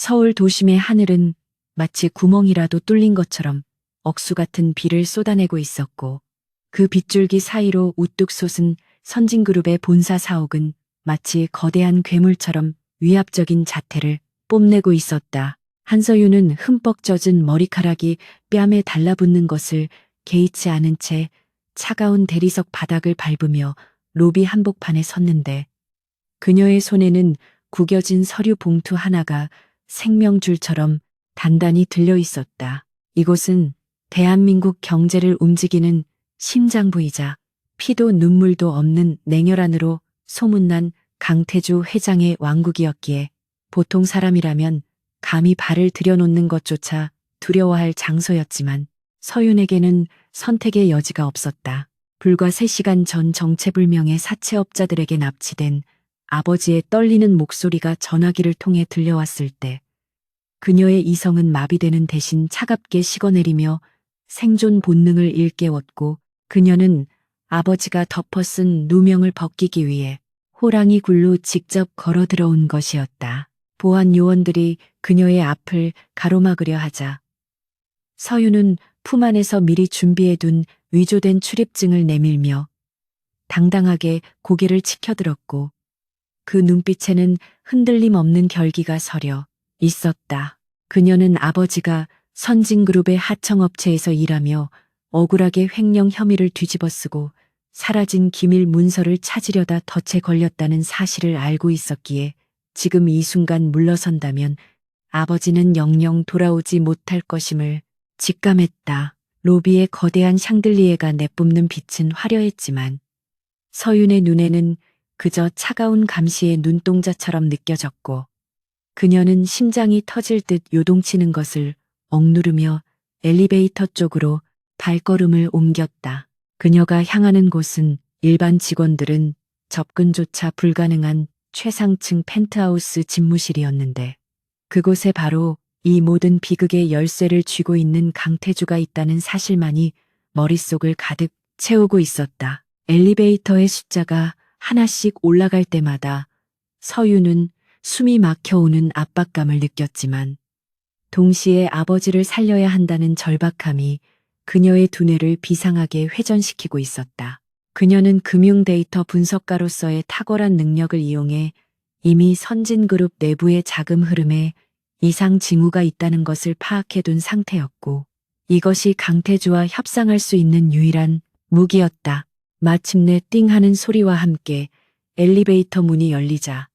서울 도심의 하늘은 마치 구멍이라도 뚫린 것처럼 억수 같은 비를 쏟아내고 있었고, 그 빗줄기 사이로 우뚝 솟은 선진그룹의 본사 사옥은 마치 거대한 괴물처럼 위압적인 자태를 뽐내고 있었다. 한서윤은 흠뻑 젖은 머리카락이 뺨에 달라붙는 것을 개의치 않은 채 차가운 대리석 바닥을 밟으며 로비 한복판에 섰는데, 그녀의 손에는 구겨진 서류 봉투 하나가 생명줄처럼 단단히 들려 있었다. 이곳은 대한민국 경제를 움직이는 심장부이자 피도 눈물도 없는 냉혈한으로 소문난 강태주 회장의 왕국이었기에 보통 사람이라면 감히 발을 들여놓는 것조차 두려워할 장소였지만, 서윤에게는 선택의 여지가 없었다. 불과 3시간 전 정체불명의 사채업자들에게 납치된 아버지의 떨리는 목소리가 전화기를 통해 들려왔을 때, 그녀의 이성은 마비되는 대신 차갑게 식어내리며 생존 본능을 일깨웠고, 그녀는 아버지가 덮어쓴 누명을 벗기기 위해 호랑이 굴로 직접 걸어 들어온 것이었다. 보안 요원들이 그녀의 앞을 가로막으려 하자 서윤은 품 안에서 미리 준비해둔 위조된 출입증을 내밀며 당당하게 고개를 치켜들었고, 그 눈빛에는 흔들림 없는 결기가 서려 있었다. 그녀는 아버지가 선진그룹의 하청업체에서 일하며 억울하게 횡령 혐의를 뒤집어쓰고 사라진 기밀 문서를 찾으려다 덫에 걸렸다는 사실을 알고 있었기에 지금 이 순간 물러선다면 아버지는 영영 돌아오지 못할 것임을 직감했다. 로비의 거대한 샹들리에가 내뿜는 빛은 화려했지만 서윤의 눈에는 그저 차가운 감시의 눈동자처럼 느껴졌고, 그녀는 심장이 터질 듯 요동치는 것을 억누르며 엘리베이터 쪽으로 발걸음을 옮겼다. 그녀가 향하는 곳은 일반 직원들은 접근조차 불가능한 최상층 펜트하우스 집무실이었는데, 그곳에 바로 이 모든 비극의 열쇠를 쥐고 있는 강태주가 있다는 사실만이 머릿속을 가득 채우고 있었다. 엘리베이터의 숫자가 하나씩 올라갈 때마다 서윤은 숨이 막혀오는 압박감을 느꼈지만, 동시에 아버지를 살려야 한다는 절박함이 그녀의 두뇌를 비상하게 회전시키고 있었다. 그녀는 금융 데이터 분석가로서의 탁월한 능력을 이용해 이미 선진그룹 내부의 자금 흐름에 이상 징후가 있다는 것을 파악해둔 상태였고, 이것이 강태주와 협상할 수 있는 유일한 무기였다. 마침내 띵 하는 소리와 함께 엘리베이터 문이 열리자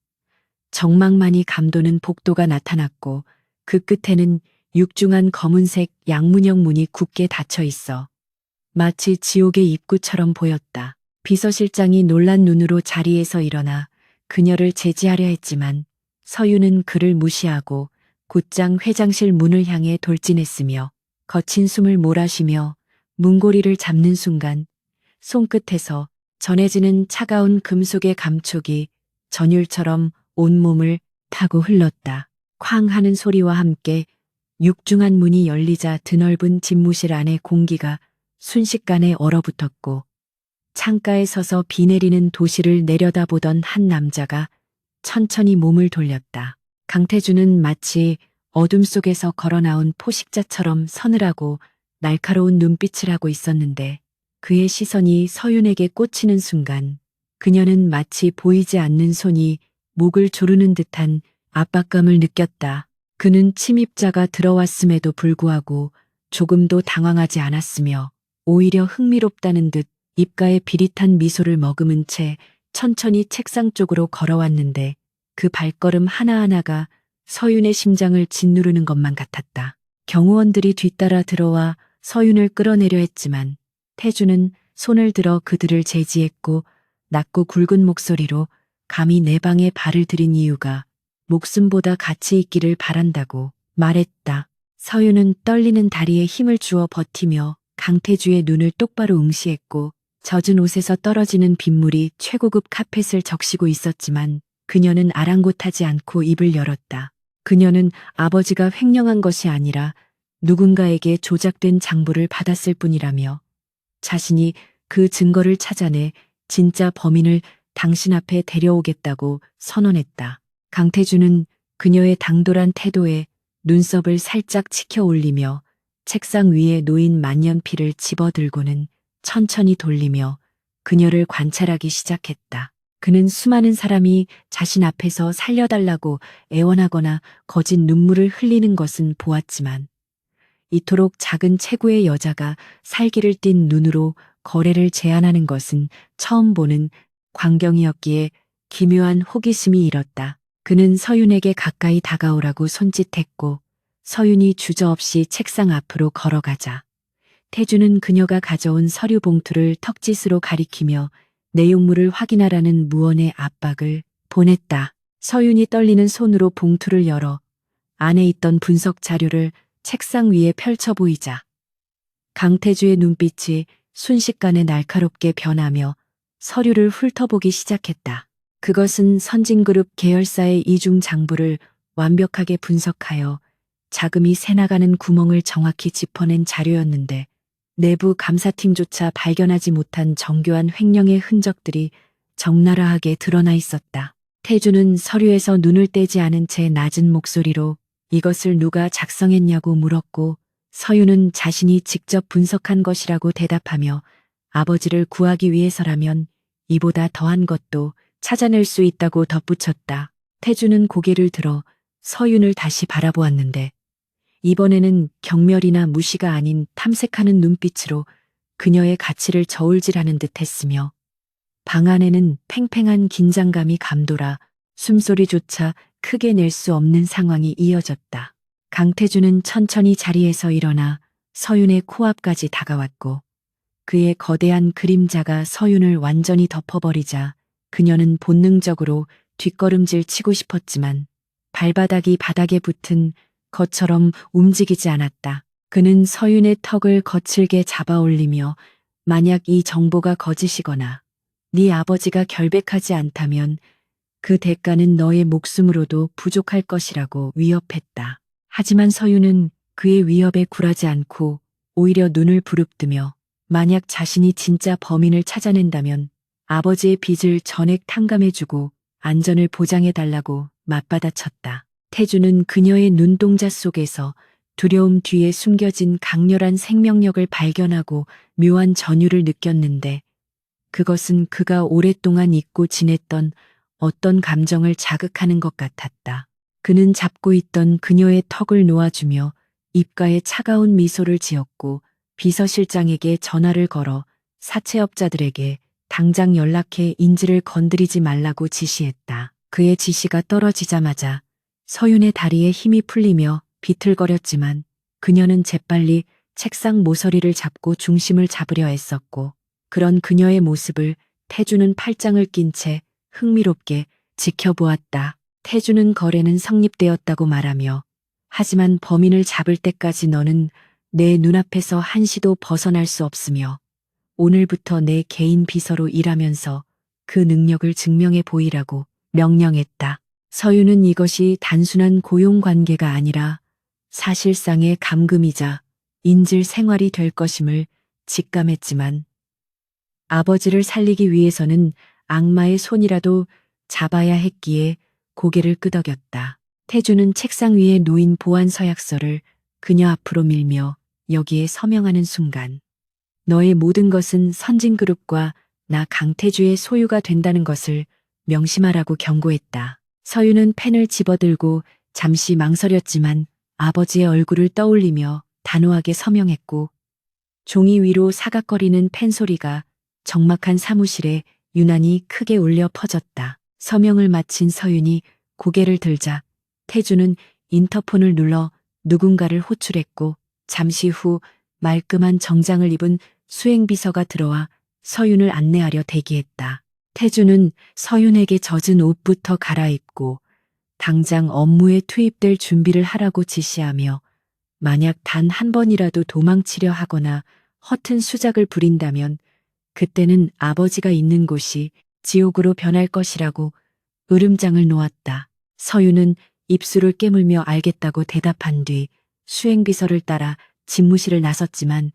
정막만이 감도는 복도가 나타났고, 그 끝에는 육중한 검은색 양문형 문이 굳게 닫혀 있어 마치 지옥의 입구처럼 보였다. 비서실장이 놀란 눈으로 자리에서 일어나 그녀를 제지하려 했지만 서윤은 그를 무시하고 곧장 회장실 문을 향해 돌진했으며, 거친 숨을 몰아쉬며 문고리를 잡는 순간 손끝에서 전해지는 차가운 금속의 감촉이 전율처럼 온몸을 타고 흘렀다. 쾅 하는 소리와 함께 육중한 문이 열리자 드넓은 집무실 안의 공기가 순식간에 얼어붙었고, 창가에 서서 비 내리는 도시를 내려다보던 한 남자가 천천히 몸을 돌렸다. 강태주는 마치 어둠 속에서 걸어나온 포식자처럼 서늘하고 날카로운 눈빛을 하고 있었는데, 그의 시선이 서윤에게 꽂히는 순간 그녀는 마치 보이지 않는 손이 목을 조르는 듯한 압박감을 느꼈다. 그는 침입자가 들어왔음에도 불구하고 조금도 당황하지 않았으며, 오히려 흥미롭다는 듯 입가에 비릿한 미소를 머금은 채 천천히 책상 쪽으로 걸어왔는데, 그 발걸음 하나하나가 서윤의 심장을 짓누르는 것만 같았다. 경호원들이 뒤따라 들어와 서윤을 끌어내려 했지만 태주는 손을 들어 그들을 제지했고, 낮고 굵은 목소리로 감히 내 방에 발을 들인 이유가 목숨보다 가치 있기를 바란다고 말했다. 서윤은 떨리는 다리에 힘을 주어 버티며 강태주의 눈을 똑바로 응시했고, 젖은 옷에서 떨어지는 빗물이 최고급 카펫을 적시고 있었지만 그녀는 아랑곳하지 않고 입을 열었다. 그녀는 아버지가 횡령한 것이 아니라 누군가에게 조작된 장부를 받았을 뿐이라며, 자신이 그 증거를 찾아내 진짜 범인을 당신 앞에 데려오겠다고 선언했다. 강태주는 그녀의 당돌한 태도에 눈썹을 살짝 치켜 올리며 책상 위에 놓인 만년필을 집어들고는 천천히 돌리며 그녀를 관찰하기 시작했다. 그는 수많은 사람이 자신 앞에서 살려달라고 애원하거나 거짓 눈물을 흘리는 것은 보았지만 이토록 작은 체구의 여자가 살기를 띤 눈으로 거래를 제안하는 것은 처음 보는 광경이었기에 기묘한 호기심이 일었다. 그는 서윤에게 가까이 다가오라고 손짓했고 서윤이 주저없이 책상 앞으로 걸어가자 태주는 그녀가 가져온 서류 봉투를 턱짓으로 가리키며 내용물을 확인하라는 무언의 압박을 보냈다. 서윤이 떨리는 손으로 봉투를 열어 안에 있던 분석 자료를 책상 위에 펼쳐 보이자 강태주의 눈빛이 순식간에 날카롭게 변하며 서류를 훑어보기 시작했다. 그것은 선진그룹 계열사의 이중 장부를 완벽하게 분석하여 자금이 새나가는 구멍을 정확히 짚어낸 자료였는데 내부 감사팀조차 발견하지 못한 정교한 횡령의 흔적들이 적나라하게 드러나 있었다. 태주는 서류에서 눈을 떼지 않은 채 낮은 목소리로 이것을 누가 작성했냐고 물었고 서윤은 자신이 직접 분석한 것이라고 대답하며 아버지를 구하기 위해서라면 이보다 더한 것도 찾아낼 수 있다고 덧붙였다. 태주는 고개를 들어 서윤을 다시 바라보았는데 이번에는 경멸이나 무시가 아닌 탐색하는 눈빛으로 그녀의 가치를 저울질하는 듯 했으며 방 안에는 팽팽한 긴장감이 감돌아 숨소리조차 크게 낼 수 없는 상황이 이어졌다. 강태주는 천천히 자리에서 일어나 서윤의 코앞까지 다가왔고 그의 거대한 그림자가 서윤을 완전히 덮어버리자 그녀는 본능적으로 뒷걸음질 치고 싶었지만 발바닥이 바닥에 붙은 것처럼 움직이지 않았다. 그는 서윤의 턱을 거칠게 잡아 올리며 만약 이 정보가 거짓이거나 네 아버지가 결백하지 않다면 그 대가는 너의 목숨으로도 부족할 것이라고 위협했다. 하지만 서윤은 그의 위협에 굴하지 않고 오히려 눈을 부릅뜨며 만약 자신이 진짜 범인을 찾아낸다면 아버지의 빚을 전액 탕감해주고 안전을 보장해달라고 맞받아쳤다. 태주는 그녀의 눈동자 속에서 두려움 뒤에 숨겨진 강렬한 생명력을 발견하고 묘한 전율을 느꼈는데 그것은 그가 오랫동안 잊고 지냈던 어떤 감정을 자극하는 것 같았다. 그는 잡고 있던 그녀의 턱을 놓아주며 입가에 차가운 미소를 지었고 비서실장에게 전화를 걸어 사채업자들에게 당장 연락해 인지를 건드리지 말라고 지시했다. 그의 지시가 떨어지자마자 서윤의 다리에 힘이 풀리며 비틀거렸지만 그녀는 재빨리 책상 모서리를 잡고 중심을 잡으려 애썼고 그런 그녀의 모습을 태주는 팔짱을 낀 채 흥미롭게 지켜보았다. 태주는 거래는 성립되었다고 말하며 하지만 범인을 잡을 때까지 너는 내 눈앞에서 한시도 벗어날 수 없으며 오늘부터 내 개인 비서로 일하면서 그 능력을 증명해 보이라고 명령했다. 서윤은 이것이 단순한 고용 관계가 아니라 사실상의 감금이자 인질 생활이 될 것임을 직감했지만 아버지를 살리기 위해서는 악마의 손이라도 잡아야 했기에 고개를 끄덕였다. 태주는 책상 위에 놓인 보안 서약서를 그녀 앞으로 밀며 여기에 서명하는 순간 너의 모든 것은 선진그룹과 나 강태주의 소유가 된다는 것을 명심하라고 경고했다. 서윤은 펜을 집어들고 잠시 망설였지만 아버지의 얼굴을 떠올리며 단호하게 서명했고 종이 위로 사각거리는 펜 소리가 적막한 사무실에 유난히 크게 울려 퍼졌다. 서명을 마친 서윤이 고개를 들자 태주는 인터폰을 눌러 누군가를 호출했고 잠시 후 말끔한 정장을 입은 수행비서가 들어와 서윤을 안내하려 대기했다. 태주는 서윤에게 젖은 옷부터 갈아입고 당장 업무에 투입될 준비를 하라고 지시하며 만약 단 한 번이라도 도망치려 하거나 허튼 수작을 부린다면 그때는 아버지가 있는 곳이 지옥으로 변할 것이라고 으름장을 놓았다. 서윤은 입술을 깨물며 알겠다고 대답한 뒤 수행비서를 따라 집무실을 나섰지만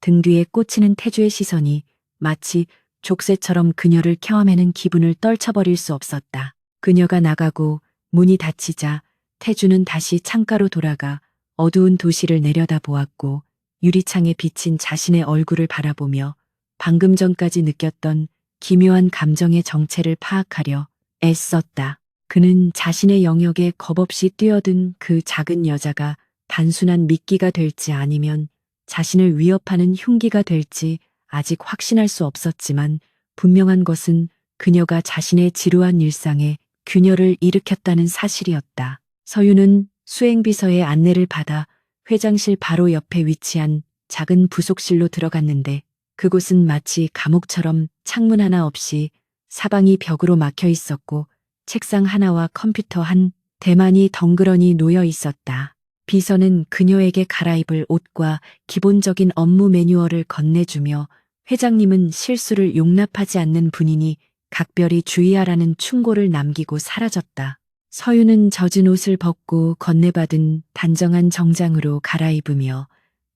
등 뒤에 꽂히는 태주의 시선이 마치 족쇄처럼 그녀를 켜매는 기분을 떨쳐버릴 수 없었다. 그녀가 나가고 문이 닫히자 태주는 다시 창가로 돌아가 어두운 도시를 내려다보았고 유리창에 비친 자신의 얼굴을 바라보며 방금 전까지 느꼈던 기묘한 감정의 정체를 파악하려 애썼다. 그는 자신의 영역에 겁없이 뛰어든 그 작은 여자가 단순한 미끼가 될지 아니면 자신을 위협하는 흉기가 될지 아직 확신할 수 없었지만 분명한 것은 그녀가 자신의 지루한 일상에 균열을 일으켰다는 사실이었다. 서유는 수행비서의 안내를 받아 회장실 바로 옆에 위치한 작은 부속실로 들어갔는데 그곳은 마치 감옥처럼 창문 하나 없이 사방이 벽으로 막혀 있었고 책상 하나와 컴퓨터 한 대만이 덩그러니 놓여 있었다. 비서는 그녀에게 갈아입을 옷과 기본적인 업무 매뉴얼을 건네주며 회장님은 실수를 용납하지 않는 분이니 각별히 주의하라는 충고를 남기고 사라졌다. 서유는 젖은 옷을 벗고 건네받은 단정한 정장으로 갈아입으며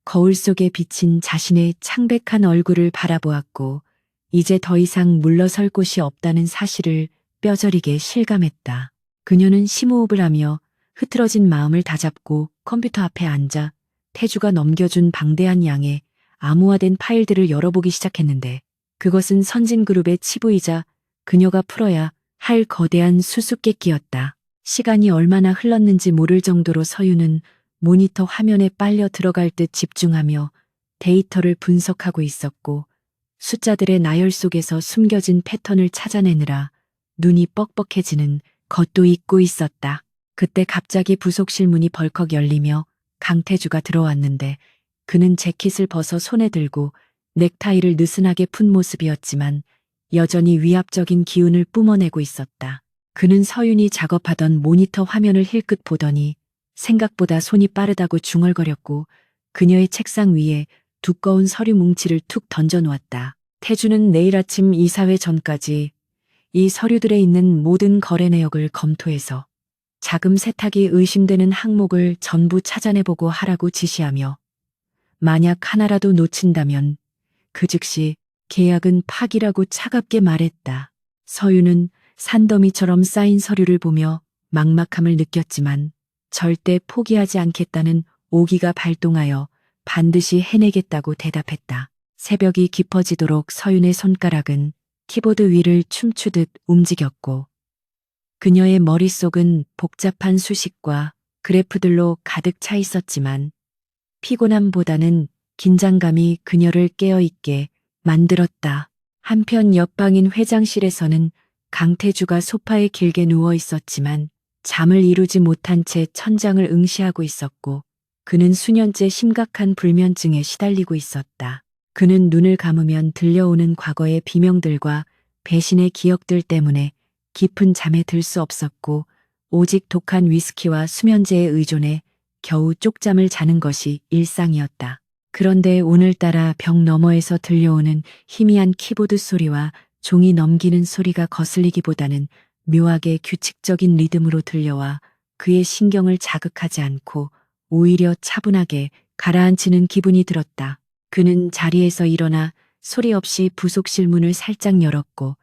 거울 속에 비친 자신의 창백한 얼굴을 바라보았고 이제 더 이상 물러설 곳이 없다는 사실을 뼈저리게 실감했다. 그녀는 심호흡을 하며 흐트러진 마음을 다잡고 컴퓨터 앞에 앉아 태주가 넘겨준 방대한 양의 암호화된 파일들을 열어보기 시작했는데 그것은 선진그룹의 치부이자 그녀가 풀어야 할 거대한 수수께끼였다. 시간이 얼마나 흘렀는지 모를 정도로 서유는 모니터 화면에 빨려 들어갈 듯 집중하며 데이터를 분석하고 있었고 숫자들의 나열 속에서 숨겨진 패턴을 찾아내느라 눈이 뻑뻑해지는 것도 잊고 있었다. 그때 갑자기 부속실 문이 벌컥 열리며 강태주가 들어왔는데 그는 재킷을 벗어 손에 들고 넥타이를 느슨하게 푼 모습이었지만 여전히 위압적인 기운을 뿜어내고 있었다. 그는 서윤이 작업하던 모니터 화면을 힐끗 보더니 생각보다 손이 빠르다고 중얼거렸고 그녀의 책상 위에 두꺼운 서류 뭉치를 툭 던져놓았다. 태주는 내일 아침 이사회 전까지 이 서류들에 있는 모든 거래 내역을 검토해서 자금 세탁이 의심되는 항목을 전부 찾아내보고 하라고 지시하며 만약 하나라도 놓친다면 그 즉시 계약은 파기라고 차갑게 말했다. 서유는 산더미처럼 쌓인 서류를 보며 막막함을 느꼈지만 절대 포기하지 않겠다는 오기가 발동하여 반드시 해내겠다고 대답했다. 새벽이 깊어지도록 서윤의 손가락은 키보드 위를 춤추듯 움직였고 그녀의 머릿속은 복잡한 수식과 그래프들로 가득 차 있었지만 피곤함보다는 긴장감이 그녀를 깨어있게 만들었다. 한편 옆방인 회장실에서는 강태주가 소파에 길게 누워 있었지만 잠을 이루지 못한 채 천장을 응시하고 있었고 그는 수년째 심각한 불면증에 시달리고 있었다. 그는 눈을 감으면 들려오는 과거의 비명들과 배신의 기억들 때문에 깊은 잠에 들 수 없었고 오직 독한 위스키와 수면제에 의존해 겨우 쪽잠을 자는 것이 일상이었다. 그런데 오늘따라 벽 너머에서 들려오는 희미한 키보드 소리와 종이 넘기는 소리가 거슬리기보다는 묘하게 규칙적인 리듬으로 들려와 그의 신경을 자극하지 않고 오히려 차분하게 가라앉히는 기분이 들었다. 그는 자리에서 일어나 소리 없이 부속실 문을 살짝 열었고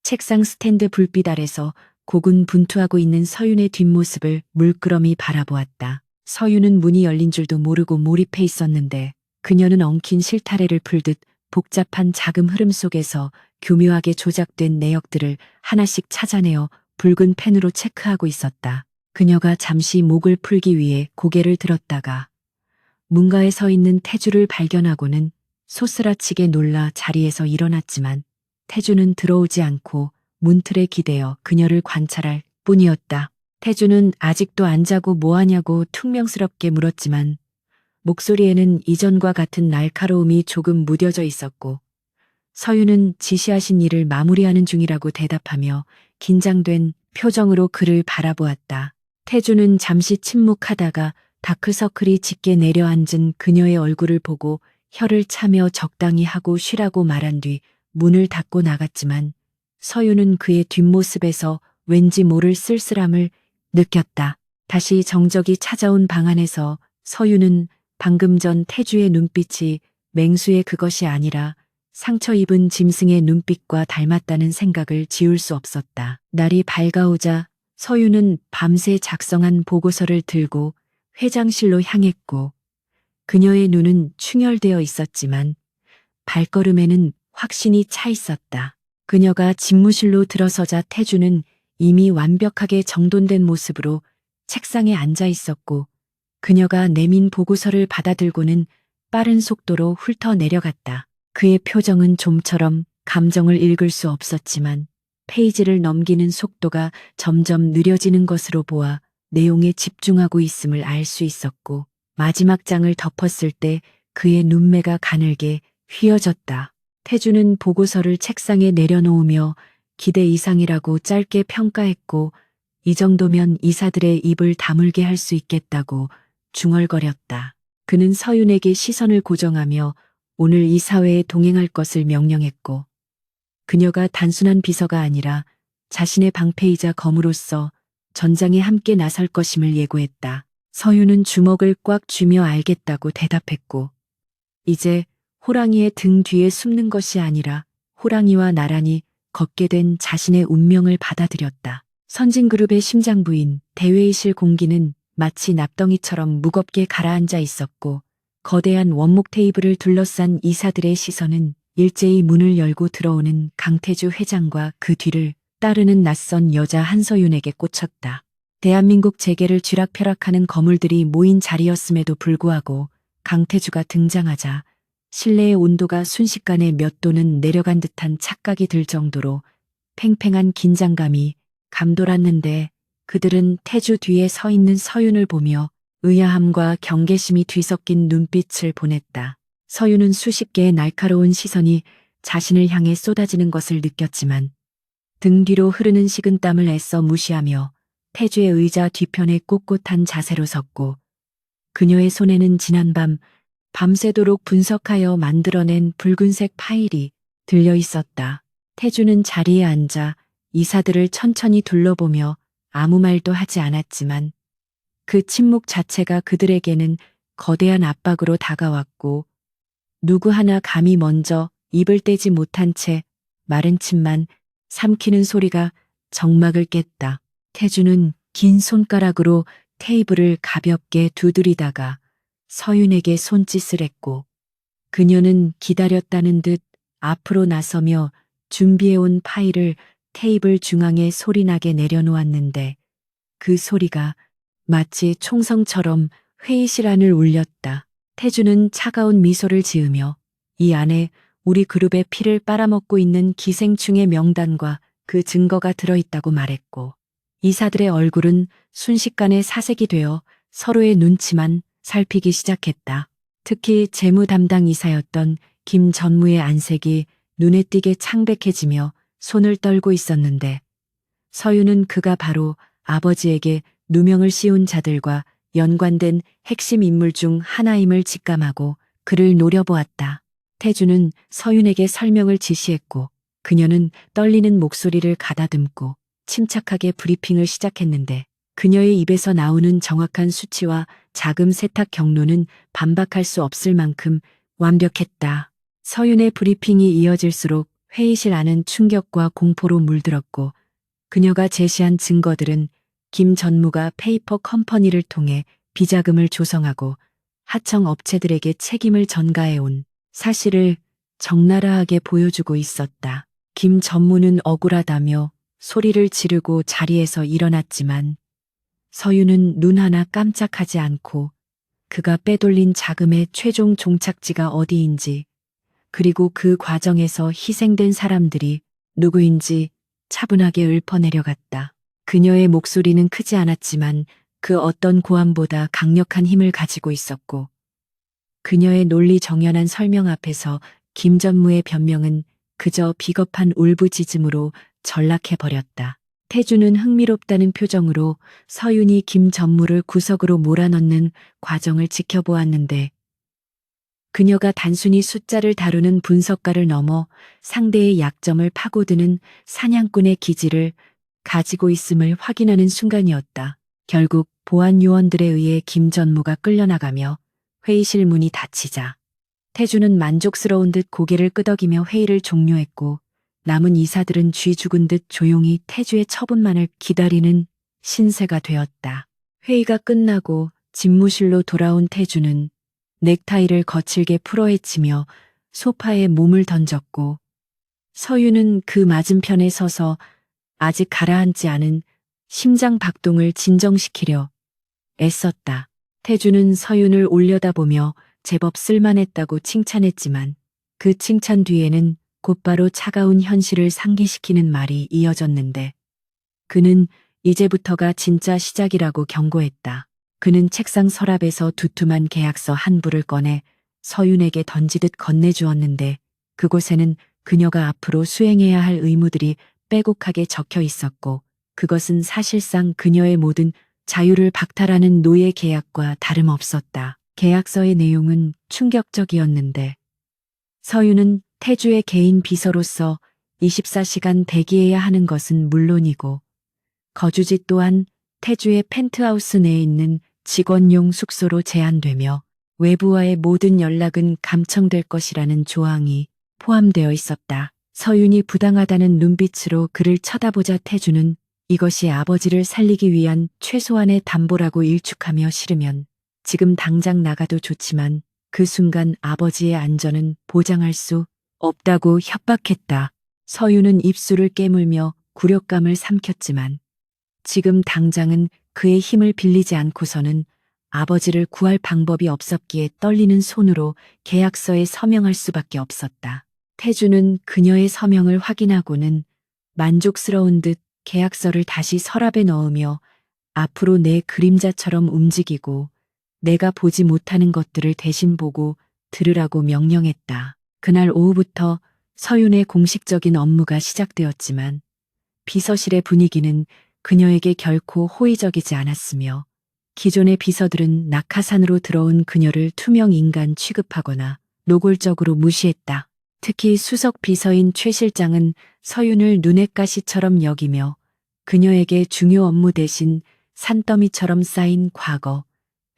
책상 스탠드 불빛 아래서 고군분투하고 있는 서윤의 뒷모습을 물끄러미 바라보았다. 서윤은 문이 열린 줄도 모르고 몰입해 있었는데 그녀는 엉킨 실타래를 풀듯 복잡한 자금 흐름 속에서 교묘하게 조작된 내역들을 하나씩 찾아내어 붉은 펜으로 체크하고 있었다. 그녀가 잠시 목을 풀기 위해 고개를 들었다가 문가에 서 있는 태주를 발견하고는 소스라치게 놀라 자리에서 일어났지만 태주는 들어오지 않고 문틀에 기대어 그녀를 관찰할 뿐이었다. 태주는 아직도 안 자고 뭐하냐고 퉁명스럽게 물었지만 목소리에는 이전과 같은 날카로움이 조금 무뎌져 있었고 서유는 지시하신 일을 마무리하는 중이라고 대답하며 긴장된 표정으로 그를 바라보았다. 태주는 잠시 침묵하다가 다크서클이 짙게 내려앉은 그녀의 얼굴을 보고 혀를 차며 적당히 하고 쉬라고 말한 뒤 문을 닫고 나갔지만 서유는 그의 뒷모습에서 왠지 모를 쓸쓸함을 느꼈다. 다시 정적이 찾아온 방 안에서 서유는 방금 전 태주의 눈빛이 맹수의 그것이 아니라 상처 입은 짐승의 눈빛과 닮았다는 생각을 지울 수 없었다. 날이 밝아오자 서유는 밤새 작성한 보고서를 들고 회장실로 향했고 그녀의 눈은 충혈되어 있었지만 발걸음에는 확신이 차 있었다. 그녀가 집무실로 들어서자 태주는 이미 완벽하게 정돈된 모습으로 책상에 앉아 있었고 그녀가 내민 보고서를 받아들고는 빠른 속도로 훑어 내려갔다. 그의 표정은 좀처럼 감정을 읽을 수 없었지만 페이지를 넘기는 속도가 점점 느려지는 것으로 보아 내용에 집중하고 있음을 알 수 있었고 마지막 장을 덮었을 때 그의 눈매가 가늘게 휘어졌다. 태주는 보고서를 책상에 내려놓으며 기대 이상이라고 짧게 평가했고 이 정도면 이사들의 입을 다물게 할 수 있겠다고 중얼거렸다. 그는 서윤에게 시선을 고정하며 오늘 이 사회에 동행할 것을 명령했고 그녀가 단순한 비서가 아니라 자신의 방패이자 검으로서 전장에 함께 나설 것임을 예고했다. 서윤은 주먹을 꽉 쥐며 알겠다고 대답했고 이제 호랑이의 등 뒤에 숨는 것이 아니라 호랑이와 나란히 걷게 된 자신의 운명을 받아들였다. 선진그룹의 심장부인 대회의실 공기는 마치 납덩이처럼 무겁게 가라앉아 있었고 거대한 원목 테이블을 둘러싼 이사들의 시선은 일제히 문을 열고 들어오는 강태주 회장과 그 뒤를 따르는 낯선 여자 한서윤에게 꽂혔다. 대한민국 재계를 쥐락펴락하는 거물들이 모인 자리였음에도 불구하고 강태주가 등장하자 실내의 온도가 순식간에 몇 도는 내려간 듯한 착각이 들 정도로 팽팽한 긴장감이 감돌았는데 그들은 태주 뒤에 서 있는 서윤을 보며 의아함과 경계심이 뒤섞인 눈빛을 보냈다. 서윤은 수십 개의 날카로운 시선이 자신을 향해 쏟아지는 것을 느꼈지만 등 뒤로 흐르는 식은땀을 애써 무시하며 태주의 의자 뒤편에 꼿꼿한 자세로 섰고 그녀의 손에는 지난밤 밤새도록 분석하여 만들어낸 붉은색 파일이 들려 있었다. 태주는 자리에 앉아 이사들을 천천히 둘러보며 아무 말도 하지 않았지만 그 침묵 자체가 그들에게는 거대한 압박으로 다가왔고 누구 하나 감히 먼저 입을 떼지 못한 채 마른 침만 삼키는 소리가 정막을 깼다. 태주는 긴 손가락으로 테이블을 가볍게 두드리다가 서윤에게 손짓을 했고 그녀는 기다렸다는 듯 앞으로 나서며 준비해온 파일을 테이블 중앙에 소리나게 내려놓았는데 그 소리가 마치 총성처럼 회의실 안을 울렸다. 태주는 차가운 미소를 지으며 이 안에 우리 그룹의 피를 빨아먹고 있는 기생충의 명단과 그 증거가 들어있다고 말했고 이사들의 얼굴은 순식간에 사색이 되어 서로의 눈치만 살피기 시작했다. 특히 재무 담당 이사였던 김 전무의 안색이 눈에 띄게 창백해지며 손을 떨고 있었는데 서윤은 그가 바로 아버지에게 누명을 씌운 자들과 연관된 핵심 인물 중 하나임을 직감하고 그를 노려보았다. 태주는 서윤에게 설명을 지시했고 그녀는 떨리는 목소리를 가다듬고 침착하게 브리핑을 시작했는데 그녀의 입에서 나오는 정확한 수치와 자금 세탁 경로는 반박할 수 없을 만큼 완벽했다. 서윤의 브리핑이 이어질수록 회의실 안은 충격과 공포로 물들었고 그녀가 제시한 증거들은 김 전무가 페이퍼 컴퍼니를 통해 비자금을 조성하고 하청 업체들에게 책임을 전가해온 사실을 적나라하게 보여주고 있었다. 김 전무는 억울하다며 소리를 지르고 자리에서 일어났지만 서윤은 눈 하나 깜짝하지 않고 그가 빼돌린 자금의 최종 종착지가 어디인지 그리고 그 과정에서 희생된 사람들이 누구인지 차분하게 읊어내려갔다. 그녀의 목소리는 크지 않았지만 그 어떤 고함보다 강력한 힘을 가지고 있었고 그녀의 논리 정연한 설명 앞에서 김 전무의 변명은 그저 비겁한 울부짖음으로 전락해버렸다. 태주는 흥미롭다는 표정으로 서윤이 김 전무를 구석으로 몰아넣는 과정을 지켜보았는데 그녀가 단순히 숫자를 다루는 분석가를 넘어 상대의 약점을 파고드는 사냥꾼의 기질을 가지고 있음을 확인하는 순간이었다. 결국 보안 요원들에 의해 김 전무가 끌려나가며 회의실 문이 닫히자 태주는 만족스러운 듯 고개를 끄덕이며 회의를 종료했고 남은 이사들은 쥐 죽은 듯 조용히 태주의 처분만을 기다리는 신세가 되었다. 회의가 끝나고 집무실로 돌아온 태주는 넥타이를 거칠게 풀어헤치며 소파에 몸을 던졌고 서유는 그 맞은편에 서서 아직 가라앉지 않은 심장 박동을 진정시키려 애썼다. 태주는 서윤을 올려다보며 제법 쓸만했다고 칭찬했지만 그 칭찬 뒤에는 곧바로 차가운 현실을 상기시키는 말이 이어졌는데 그는 이제부터가 진짜 시작이라고 경고했다. 그는 책상 서랍에서 두툼한 계약서 한 부를 꺼내 서윤에게 던지듯 건네주었는데 그곳에는 그녀가 앞으로 수행해야 할 의무들이 빼곡하게 적혀 있었고 그것은 사실상 그녀의 모든 자유를 박탈하는 노예 계약과 다름없었다. 계약서의 내용은 충격적이었는데 서윤은 태주의 개인 비서로서 24시간 대기해야 하는 것은 물론이고 거주지 또한 태주의 펜트하우스 내에 있는 직원용 숙소로 제한되며 외부와의 모든 연락은 감청될 것이라는 조항이 포함되어 있었다. 서윤이 부당하다는 눈빛으로 그를 쳐다보자 태주는 이것이 아버지를 살리기 위한 최소한의 담보라고 일축하며 싫으면 지금 당장 나가도 좋지만 그 순간 아버지의 안전은 보장할 수 없다고 협박했다. 서윤은 입술을 깨물며 굴욕감을 삼켰지만 지금 당장은 그의 힘을 빌리지 않고서는 아버지를 구할 방법이 없었기에 떨리는 손으로 계약서에 서명할 수밖에 없었다. 태주는 그녀의 서명을 확인하고는 만족스러운 듯 계약서를 다시 서랍에 넣으며 앞으로 내 그림자처럼 움직이고 내가 보지 못하는 것들을 대신 보고 들으라고 명령했다. 그날 오후부터 서윤의 공식적인 업무가 시작되었지만 비서실의 분위기는 그녀에게 결코 호의적이지 않았으며 기존의 비서들은 낙하산으로 들어온 그녀를 투명 인간 취급하거나 노골적으로 무시했다. 특히 수석 비서인 최 실장은 서윤을 눈엣 가시처럼 여기며 그녀에게 중요 업무 대신 산더미처럼 쌓인 과거,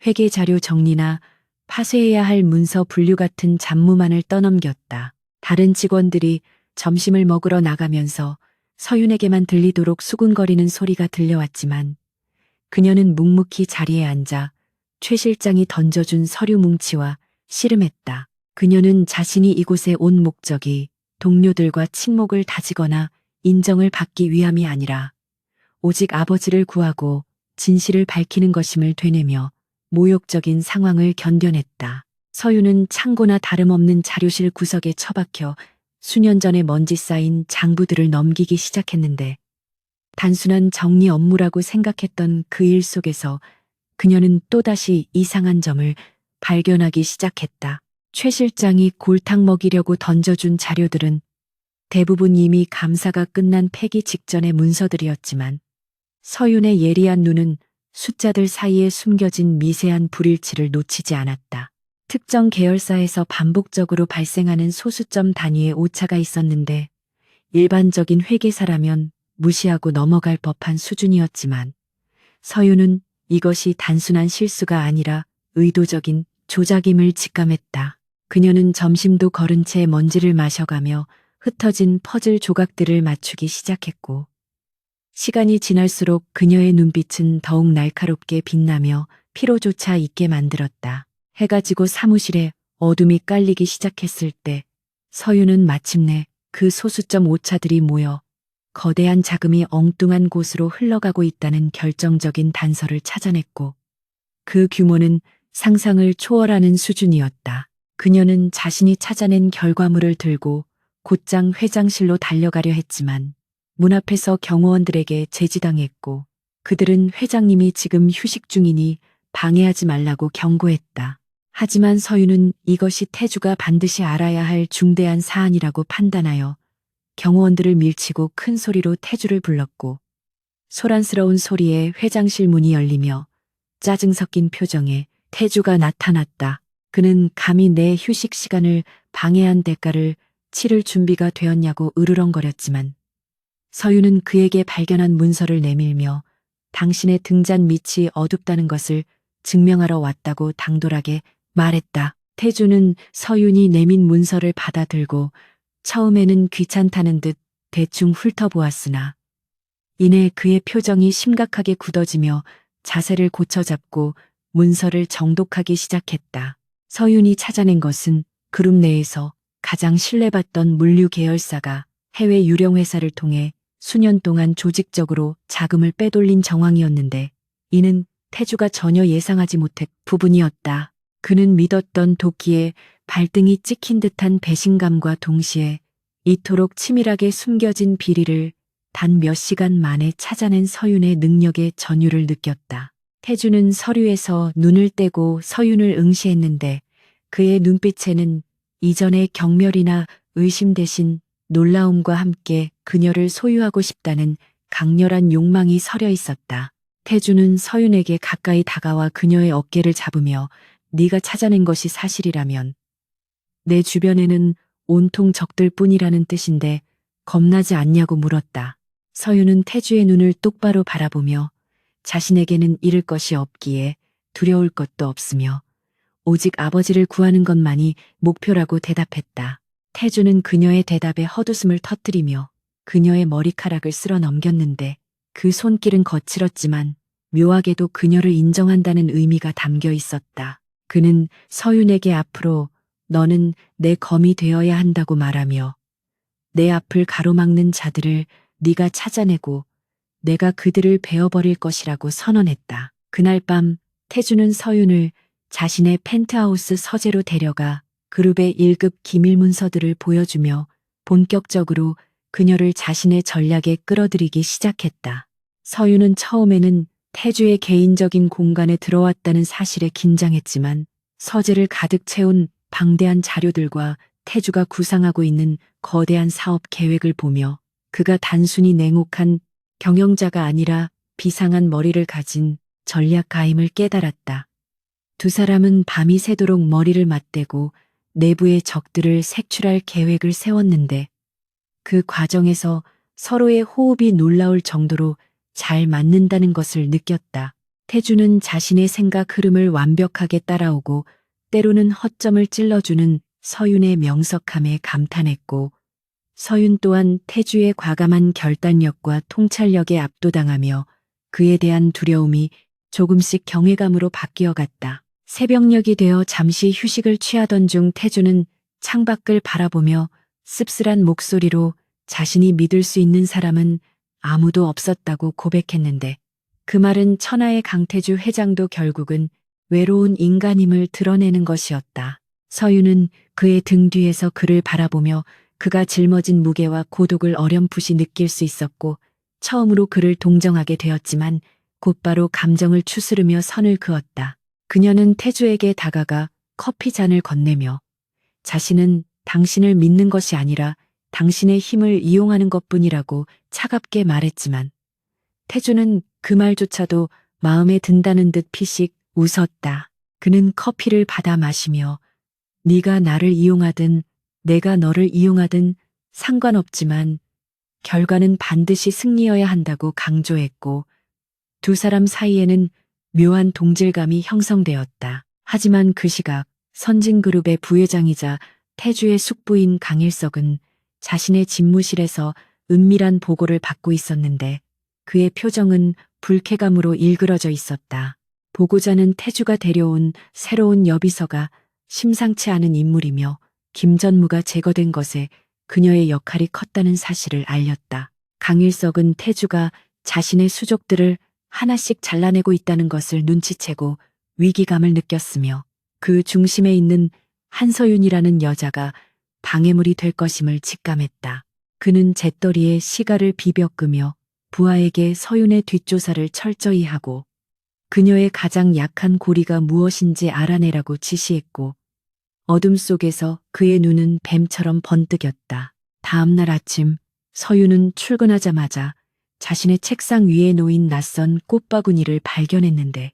회계 자료 정리나 파쇄해야 할 문서 분류 같은 잡무만을 떠넘겼다. 다른 직원들이 점심을 먹으러 나가면서 서윤에게만 들리도록 수군거리는 소리가 들려왔지만 그녀는 묵묵히 자리에 앉아 최 실장이 던져준 서류 뭉치와 씨름했다. 그녀는 자신이 이곳에 온 목적이 동료들과 친목을 다지거나 인정을 받기 위함이 아니라 오직 아버지를 구하고 진실을 밝히는 것임을 되뇌며 모욕적인 상황을 견뎌냈다. 서윤은 창고나 다름없는 자료실 구석에 처박혀 수년 전에 먼지 쌓인 장부들을 넘기기 시작했는데 단순한 정리 업무라고 생각했던 그 일 속에서 그녀는 또다시 이상한 점을 발견하기 시작했다. 최 실장이 골탕 먹이려고 던져준 자료들은 대부분 이미 감사가 끝난 폐기 직전의 문서들이었지만 서윤의 예리한 눈은 숫자들 사이에 숨겨진 미세한 불일치를 놓치지 않았다. 특정 계열사에서 반복적으로 발생하는 소수점 단위의 오차가 있었는데 일반적인 회계사라면 무시하고 넘어갈 법한 수준이었지만 서윤은 이것이 단순한 실수가 아니라 의도적인 조작임을 직감했다. 그녀는 점심도 거른 채 먼지를 마셔가며 흩어진 퍼즐 조각들을 맞추기 시작했고 시간이 지날수록 그녀의 눈빛은 더욱 날카롭게 빛나며 피로조차 있게 만들었다. 해가 지고 사무실에 어둠이 깔리기 시작했을 때 서윤은 마침내 그 소수점 오차들이 모여 거대한 자금이 엉뚱한 곳으로 흘러가고 있다는 결정적인 단서를 찾아냈고 그 규모는 상상을 초월하는 수준이었다. 그녀는 자신이 찾아낸 결과물을 들고 곧장 회장실로 달려가려 했지만 문 앞에서 경호원들에게 제지당했고 그들은 회장님이 지금 휴식 중이니 방해하지 말라고 경고했다. 하지만 서윤은 이것이 태주가 반드시 알아야 할 중대한 사안이라고 판단하여 경호원들을 밀치고 큰 소리로 태주를 불렀고 소란스러운 소리에 회장실 문이 열리며 짜증 섞인 표정에 태주가 나타났다. 그는 감히 내 휴식 시간을 방해한 대가를 치를 준비가 되었냐고 으르렁거렸지만 서윤은 그에게 발견한 문서를 내밀며 당신의 등잔 밑이 어둡다는 것을 증명하러 왔다고 당돌하게 말했다. 태주는 서윤이 내민 문서를 받아들고 처음에는 귀찮다는 듯 대충 훑어보았으나 이내 그의 표정이 심각하게 굳어지며 자세를 고쳐잡고 문서를 정독하기 시작했다. 서윤이 찾아낸 것은 그룹 내에서 가장 신뢰받던 물류 계열사가 해외 유령 회사를 통해 수년 동안 조직적으로 자금을 빼돌린 정황이었는데, 이는 태주가 전혀 예상하지 못한 부분이었다. 그는 믿었던 도끼에 발등이 찍힌 듯한 배신감과 동시에 이토록 치밀하게 숨겨진 비리를 단 몇 시간 만에 찾아낸 서윤의 능력의 전율을 느꼈다. 태주는 서류에서 눈을 떼고 서윤을 응시했는데, 그의 눈빛에는 이전의 경멸이나 의심 대신 놀라움과 함께 그녀를 소유하고 싶다는 강렬한 욕망이 서려 있었다. 태주는 서윤에게 가까이 다가와 그녀의 어깨를 잡으며 네가 찾아낸 것이 사실이라면 내 주변에는 온통 적들뿐이라는 뜻인데 겁나지 않냐고 물었다. 서윤은 태주의 눈을 똑바로 바라보며 자신에게는 잃을 것이 없기에 두려울 것도 없으며 오직 아버지를 구하는 것만이 목표라고 대답했다. 태주는 그녀의 대답에 헛웃음을 터뜨리며 그녀의 머리카락을 쓸어 넘겼는데 그 손길은 거칠었지만 묘하게도 그녀를 인정한다는 의미가 담겨 있었다. 그는 서윤에게 앞으로 너는 내 검이 되어야 한다고 말하며 내 앞을 가로막는 자들을 네가 찾아내고 내가 그들을 베어버릴 것이라고 선언했다. 그날 밤 태주는 서윤을 자신의 펜트하우스 서재로 데려가 그룹의 1급 기밀 문서들을 보여주며 본격적으로 그녀를 자신의 전략에 끌어들이기 시작했다. 서윤은 처음에는 태주의 개인적인 공간에 들어왔다는 사실에 긴장했지만 서재를 가득 채운 방대한 자료들과 태주가 구상하고 있는 거대한 사업 계획을 보며 그가 단순히 냉혹한 경영자가 아니라 비상한 머리를 가진 전략가임을 깨달았다. 두 사람은 밤이 새도록 머리를 맞대고 내부의 적들을 색출할 계획을 세웠는데 그 과정에서 서로의 호흡이 놀라울 정도로 잘 맞는다는 것을 느꼈다. 태주는 자신의 생각 흐름을 완벽하게 따라오고 때로는 허점을 찔러주는 서윤의 명석함에 감탄했고, 서윤 또한 태주의 과감한 결단력과 통찰력에 압도당하며 그에 대한 두려움이 조금씩 경외감으로 바뀌어갔다. 새벽녘이 되어 잠시 휴식을 취하던 중 태주는 창밖을 바라보며 씁쓸한 목소리로 자신이 믿을 수 있는 사람은 아무도 없었다고 고백했는데, 그 말은 천하의 강태주 회장도 결국은 외로운 인간임을 드러내는 것이었다. 서윤은 그의 등 뒤에서 그를 바라보며 그가 짊어진 무게와 고독을 어렴풋이 느낄 수 있었고, 처음으로 그를 동정하게 되었지만 곧바로 감정을 추스르며 선을 그었다. 그녀는 태주에게 다가가 커피 잔을 건네며 자신은 당신을 믿는 것이 아니라 당신의 힘을 이용하는 것뿐이라고 차갑게 말했지만, 태주는 그 말조차도 마음에 든다는 듯 피식 웃었다. 그는 커피를 받아 마시며 네가 나를 이용하든 내가 너를 이용하든 상관없지만 결과는 반드시 승리여야 한다고 강조했고, 두 사람 사이에는 묘한 동질감이 형성되었다. 하지만 그 시각 선진그룹의 부회장이자 태주의 숙부인 강일석은 자신의 집무실에서 은밀한 보고를 받고 있었는데 그의 표정은 불쾌감으로 일그러져 있었다. 보고자는 태주가 데려온 새로운 여비서가 심상치 않은 인물이며 김전무가 제거된 것에 그녀의 역할이 컸다는 사실을 알렸다. 강일석은 태주가 자신의 수족들을 하나씩 잘라내고 있다는 것을 눈치채고 위기감을 느꼈으며 그 중심에 있는 한서윤이라는 여자가 방해물이 될 것임을 직감했다. 그는 재떨이에 시가를 비벼 끄며 부하에게 서윤의 뒷조사를 철저히 하고 그녀의 가장 약한 고리가 무엇인지 알아내라고 지시했고, 어둠 속에서 그의 눈은 뱀처럼 번뜩였다. 다음 날 아침 서윤은 출근하자마자 자신의 책상 위에 놓인 낯선 꽃바구니를 발견했는데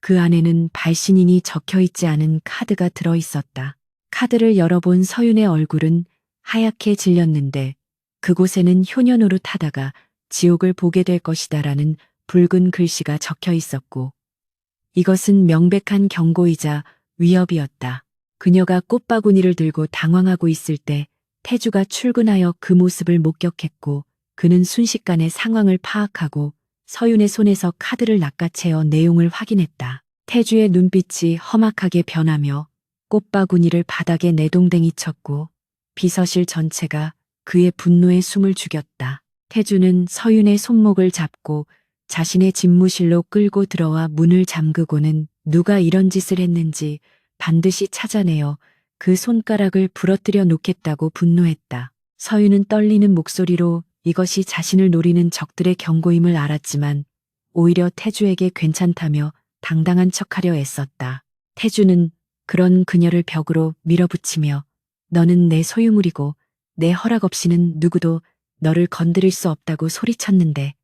그 안에는 발신인이 적혀있지 않은 카드가 들어있었다. 카드를 열어본 서윤의 얼굴은 하얗게 질렸는데 그곳에는 효녀 노릇하다가 지옥을 보게 될 것이다라는 붉은 글씨가 적혀 있었고, 이것은 명백한 경고이자 위협이었다. 그녀가 꽃바구니를 들고 당황하고 있을 때 태주가 출근하여 그 모습을 목격했고 그는 순식간에 상황을 파악하고 서윤의 손에서 카드를 낚아채어 내용을 확인했다. 태주의 눈빛이 험악하게 변하며 꽃바구니를 바닥에 내동댕이 쳤고 비서실 전체가 그의 분노에 숨을 죽였다. 태주는 서윤의 손목을 잡고 자신의 집무실로 끌고 들어와 문을 잠그고는 누가 이런 짓을 했는지 반드시 찾아내어 그 손가락을 부러뜨려 놓겠다고 분노했다. 서윤은 떨리는 목소리로 이것이 자신을 노리는 적들의 경고임을 알았지만 오히려 태주에게 괜찮다며 당당한 척하려 애썼다. 태주는 그런 그녀를 벽으로 밀어붙이며 너는 내 소유물이고 내 허락 없이는 누구도 너를 건드릴 수 없다고 소리쳤는데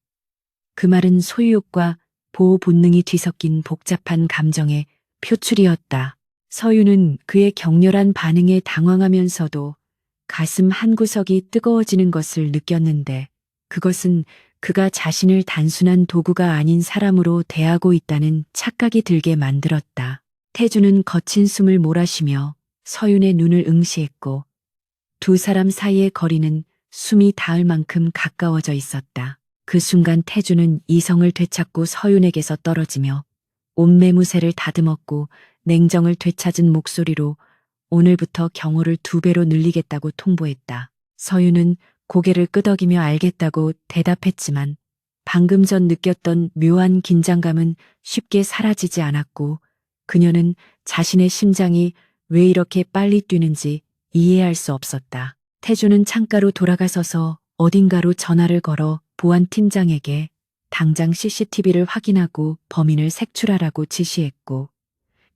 그 말은 소유욕과 보호 본능이 뒤섞인 복잡한 감정의 표출이었다. 서윤은 그의 격렬한 반응에 당황하면서도 가슴 한구석이 뜨거워지는 것을 느꼈는데 그것은 그가 자신을 단순한 도구가 아닌 사람으로 대하고 있다는 착각이 들게 만들었다. 태주는 거친 숨을 몰아쉬며 서윤의 눈을 응시했고 두 사람 사이의 거리는 숨이 닿을 만큼 가까워져 있었다. 그 순간 태주는 이성을 되찾고 서윤에게서 떨어지며 옷매무새를 다듬었고 냉정을 되찾은 목소리로 오늘부터 경호를 2배로 늘리겠다고 통보했다. 서윤은 고개를 끄덕이며 알겠다고 대답했지만 방금 전 느꼈던 묘한 긴장감은 쉽게 사라지지 않았고 그녀는 자신의 심장이 왜 이렇게 빨리 뛰는지 이해할 수 없었다. 태주는 창가로 돌아가서서 어딘가로 전화를 걸어 보안팀장에게 당장 CCTV를 확인하고 범인을 색출하라고 지시했고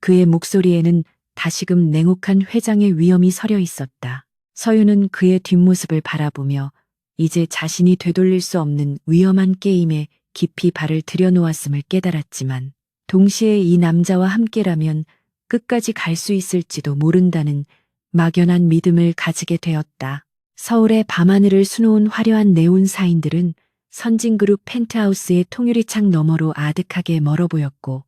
그의 목소리에는 다시금 냉혹한 회장의 위험이 서려 있었다. 서윤은 그의 뒷모습을 바라보며 이제 자신이 되돌릴 수 없는 위험한 게임에 깊이 발을 들여놓았음을 깨달았지만 동시에 이 남자와 함께라면 끝까지 갈 수 있을지도 모른다는 막연한 믿음을 가지게 되었다. 서울의 밤하늘을 수놓은 화려한 네온 사인들은 선진그룹 펜트하우스의 통유리창 너머로 아득하게 멀어 보였고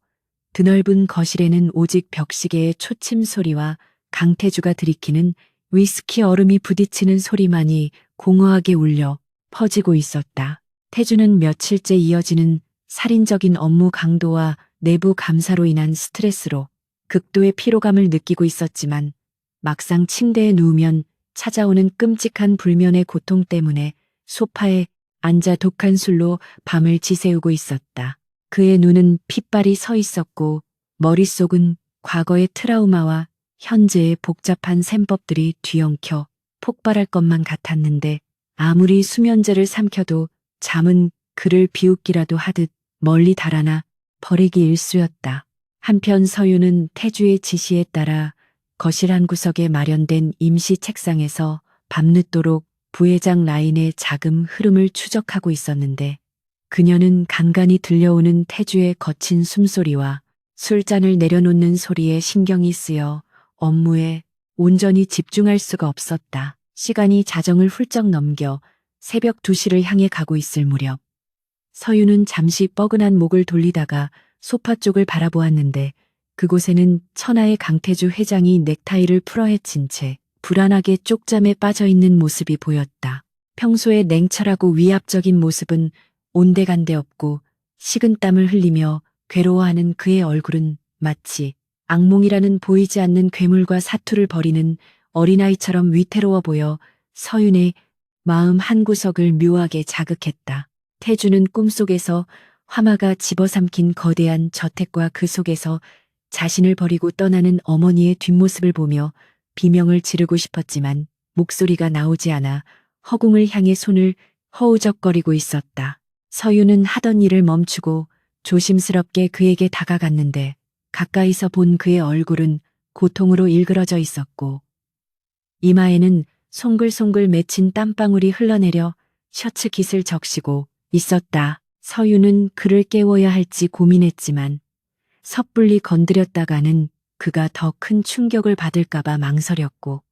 드넓은 거실에는 오직 벽시계의 초침 소리와 강태주가 들이키는 위스키 얼음이 부딪히는 소리만이 공허하게 울려 퍼지고 있었다. 태주는 며칠째 이어지는 살인적인 업무 강도와 내부 감사로 인한 스트레스로 극도의 피로감을 느끼고 있었지만 막상 침대에 누우면 찾아오는 끔찍한 불면의 고통 때문에 소파에 앉아 독한 술로 밤을 지새우고 있었다. 그의 눈은 핏발이 서 있었고 머릿속은 과거의 트라우마와 현재의 복잡한 셈법들이 뒤엉켜 폭발할 것만 같았는데 아무리 수면제를 삼켜도 잠은 그를 비웃기라도 하듯 멀리 달아나 버리기 일쑤였다. 한편 서윤은 태주의 지시에 따라 거실 한 구석에 마련된 임시 책상에서 밤늦도록 부회장 라인의 자금 흐름을 추적하고 있었는데 그녀는 간간히 들려오는 태주의 거친 숨소리와 술잔을 내려놓는 소리에 신경이 쓰여 업무에 온전히 집중할 수가 없었다. 시간이 자정을 훌쩍 넘겨 새벽 2시를 향해 가고 있을 무렵 서윤은 잠시 뻐근한 목을 돌리다가 소파 쪽을 바라보았는데 그곳에는 천하의 강태주 회장이 넥타이를 풀어헤친 채 불안하게 쪽잠에 빠져있는 모습이 보였다. 평소에 냉철하고 위압적인 모습은 온데간데 없고 식은땀을 흘리며 괴로워하는 그의 얼굴은 마치 악몽이라는 보이지 않는 괴물과 사투를 벌이는 어린아이처럼 위태로워 보여 서윤의 마음 한구석을 묘하게 자극했다. 태주는 꿈속에서 화마가 집어삼킨 거대한 저택과 그 속에서 자신을 버리고 떠나는 어머니의 뒷모습을 보며 비명을 지르고 싶었지만 목소리가 나오지 않아 허공을 향해 손을 허우적거리고 있었다. 서윤은 하던 일을 멈추고 조심스럽게 그에게 다가갔는데 가까이서 본 그의 얼굴은 고통으로 일그러져 있었고 이마에는 송글송글 맺힌 땀방울이 흘러내려 셔츠 깃을 적시고 있었다. 서윤은 그를 깨워야 할지 고민했지만 섣불리 건드렸다가는 그가 더 큰 충격을 받을까봐 망설였고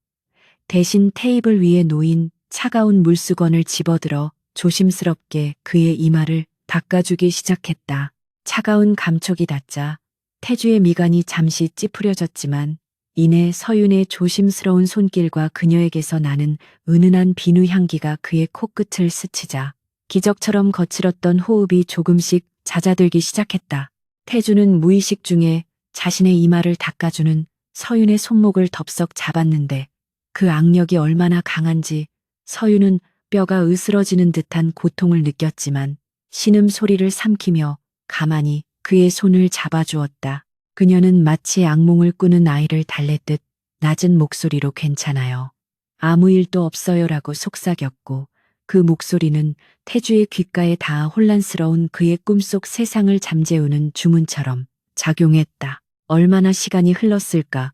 대신 테이블 위에 놓인 차가운 물수건을 집어들어 조심스럽게 그의 이마를 닦아주기 시작했다. 차가운 감촉이 닿자 태주의 미간이 잠시 찌푸려졌지만 이내 서윤의 조심스러운 손길과 그녀에게서 나는 은은한 비누 향기가 그의 코끝을 스치자 기적처럼 거칠었던 호흡이 조금씩 잦아들기 시작했다. 태주는 무의식 중에 자신의 이마를 닦아주는 서윤의 손목을 덥석 잡았는데 그 악력이 얼마나 강한지 서윤은 뼈가 으스러지는 듯한 고통을 느꼈지만 신음 소리를 삼키며 가만히 그의 손을 잡아주었다. 그녀는 마치 악몽을 꾸는 아이를 달랬듯 낮은 목소리로 괜찮아요. 아무 일도 없어요라고 속삭였고 그 목소리는 태주의 귓가에 닿아 혼란스러운 그의 꿈속 세상을 잠재우는 주문처럼 작용했다. 얼마나 시간이 흘렀을까?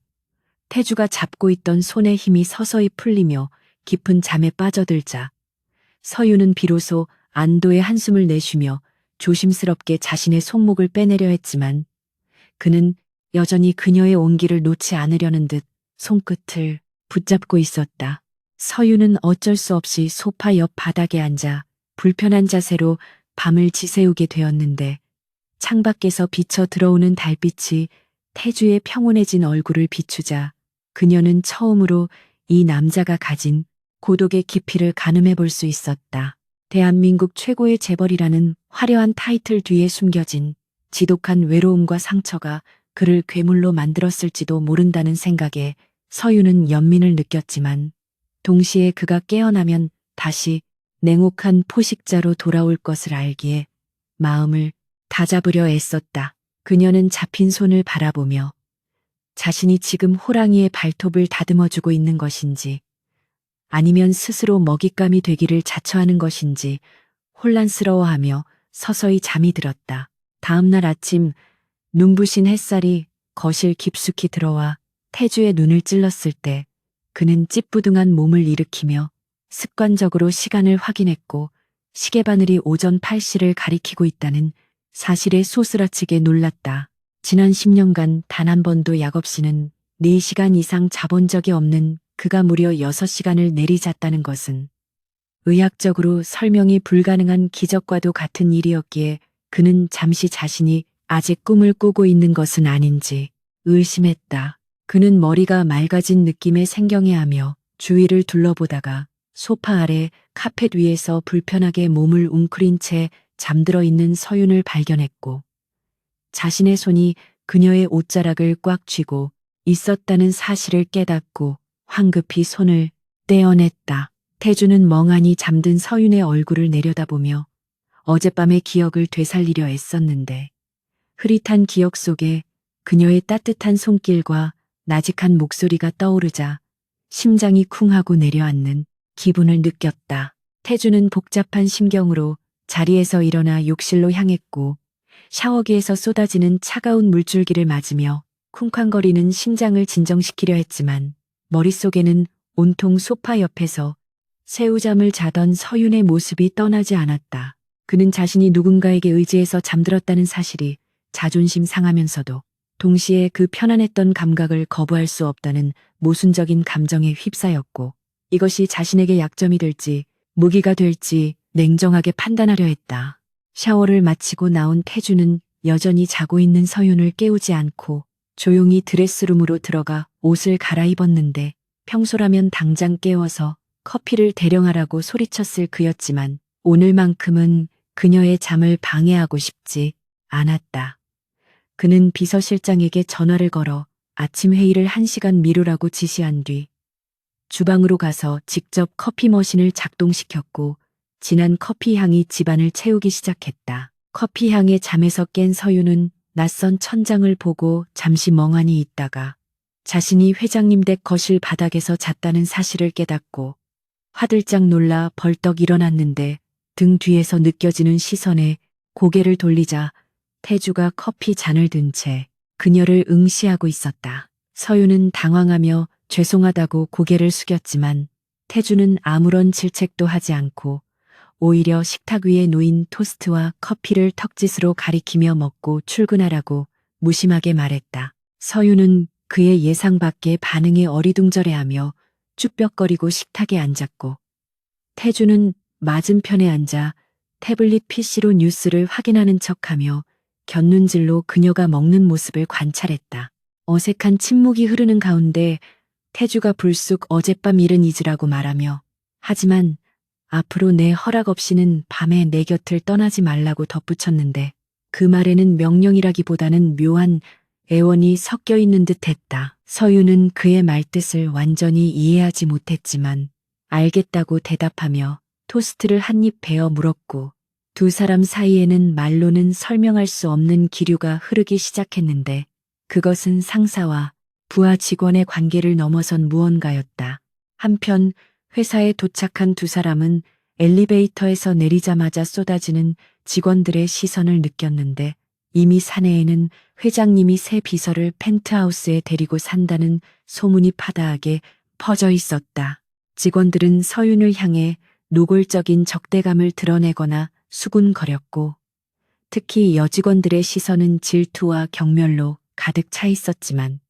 태주가 잡고 있던 손의 힘이 서서히 풀리며 깊은 잠에 빠져들자 서유는 비로소 안도의 한숨을 내쉬며 조심스럽게 자신의 손목을 빼내려 했지만 그는 여전히 그녀의 온기를 놓지 않으려는 듯 손끝을 붙잡고 있었다. 서유는 어쩔 수 없이 소파 옆 바닥에 앉아 불편한 자세로 밤을 지새우게 되었는데 창밖에서 비쳐 들어오는 달빛이 태주의 평온해진 얼굴을 비추자 그녀는 처음으로 이 남자가 가진 고독의 깊이를 가늠해 볼 수 있었다. 대한민국 최고의 재벌이라는 화려한 타이틀 뒤에 숨겨진 지독한 외로움과 상처가 그를 괴물로 만들었을지도 모른다는 생각에 서유는 연민을 느꼈지만 동시에 그가 깨어나면 다시 냉혹한 포식자로 돌아올 것을 알기에 마음을 다잡으려 애썼다. 그녀는 잡힌 손을 바라보며 자신이 지금 호랑이의 발톱을 다듬어주고 있는 것인지 아니면 스스로 먹잇감이 되기를 자처하는 것인지 혼란스러워하며 서서히 잠이 들었다. 다음 날 아침 눈부신 햇살이 거실 깊숙이 들어와 태주의 눈을 찔렀을 때 그는 찌뿌둥한 몸을 일으키며 습관적으로 시간을 확인했고 시계바늘이 오전 8시를 가리키고 있다는 사실에 소스라치게 놀랐다. 지난 10년간 단 한 번도 약 없이는 4시간 이상 자본 적이 없는 그가 무려 6시간을 내리잤다는 것은 의학적으로 설명이 불가능한 기적과도 같은 일이었기에 그는 잠시 자신이 아직 꿈을 꾸고 있는 것은 아닌지 의심했다. 그는 머리가 맑아진 느낌에 생경해하며 주위를 둘러보다가 소파 아래 카펫 위에서 불편하게 몸을 웅크린 채 잠들어 있는 서윤을 발견했고 자신의 손이 그녀의 옷자락을 꽉 쥐고 있었다는 사실을 깨닫고 황급히 손을 떼어냈다. 태주는 멍하니 잠든 서윤의 얼굴을 내려다보며 어젯밤의 기억을 되살리려 애썼는데 흐릿한 기억 속에 그녀의 따뜻한 손길과 나직한 목소리가 떠오르자 심장이 쿵하고 내려앉는 기분을 느꼈다. 태주는 복잡한 심경으로 자리에서 일어나 욕실로 향했고 샤워기에서 쏟아지는 차가운 물줄기를 맞으며 쿵쾅거리는 심장을 진정시키려 했지만 머릿속에는 온통 소파 옆에서 새우잠을 자던 서윤의 모습이 떠나지 않았다. 그는 자신이 누군가에게 의지해서 잠들었다는 사실이 자존심 상하면서도 동시에 그 편안했던 감각을 거부할 수 없다는 모순적인 감정에 휩싸였고 이것이 자신에게 약점이 될지 무기가 될지 냉정하게 판단하려 했다. 샤워를 마치고 나온 태주는 여전히 자고 있는 서윤을 깨우지 않고 조용히 드레스룸으로 들어가 옷을 갈아입었는데 평소라면 당장 깨워서 커피를 대령하라고 소리쳤을 그였지만 오늘만큼은 그녀의 잠을 방해하고 싶지 않았다. 그는 비서실장에게 전화를 걸어 아침 회의를 1시간 미루라고 지시한 뒤 주방으로 가서 직접 커피 머신을 작동시켰고 진한 커피 향이 집안을 채우기 시작했다. 커피 향에 잠에서 깬 서윤은 낯선 천장을 보고 잠시 멍하니 있다가 자신이 회장님 댁 거실 바닥에서 잤다는 사실을 깨닫고 화들짝 놀라 벌떡 일어났는데 등 뒤에서 느껴지는 시선에 고개를 돌리자 태주가 커피 잔을 든 채 그녀를 응시하고 있었다. 서윤은 당황하며 죄송하다고 고개를 숙였지만 태주는 아무런 질책도 하지 않고 오히려 식탁 위에 놓인 토스트와 커피를 턱짓으로 가리키며 먹고 출근하라고 무심하게 말했다. 서윤은 그의 예상 밖의 반응에 어리둥절해하며 쭈뼛거리고 식탁에 앉았고 태주는 맞은편에 앉아 태블릿 PC로 뉴스를 확인하는 척하며 곁눈질로 그녀가 먹는 모습을 관찰했다. 어색한 침묵이 흐르는 가운데 태주가 불쑥 어젯밤 일은 잊으라고 말하며 하지만 앞으로 내 허락 없이는 밤에 내 곁을 떠나지 말라고 덧붙였는데 그 말에는 명령이라기보다는 묘한 애원이 섞여 있는 듯 했다. 서유는 그의 말뜻을 완전히 이해하지 못했지만 알겠다고 대답하며 토스트를 한 입 베어 물었고 두 사람 사이에는 말로는 설명할 수 없는 기류가 흐르기 시작했는데 그것은 상사와 부하 직원의 관계를 넘어선 무언가였다. 한편 회사에 도착한 두 사람은 엘리베이터에서 내리자마자 쏟아지는 직원들의 시선을 느꼈는데 이미 사내에는 회장님이 새 비서를 펜트하우스에 데리고 산다는 소문이 파다하게 퍼져 있었다. 직원들은 서윤을 향해 노골적인 적대감을 드러내거나 수군거렸고 특히 여직원들의 시선은 질투와 경멸로 가득 차 있었지만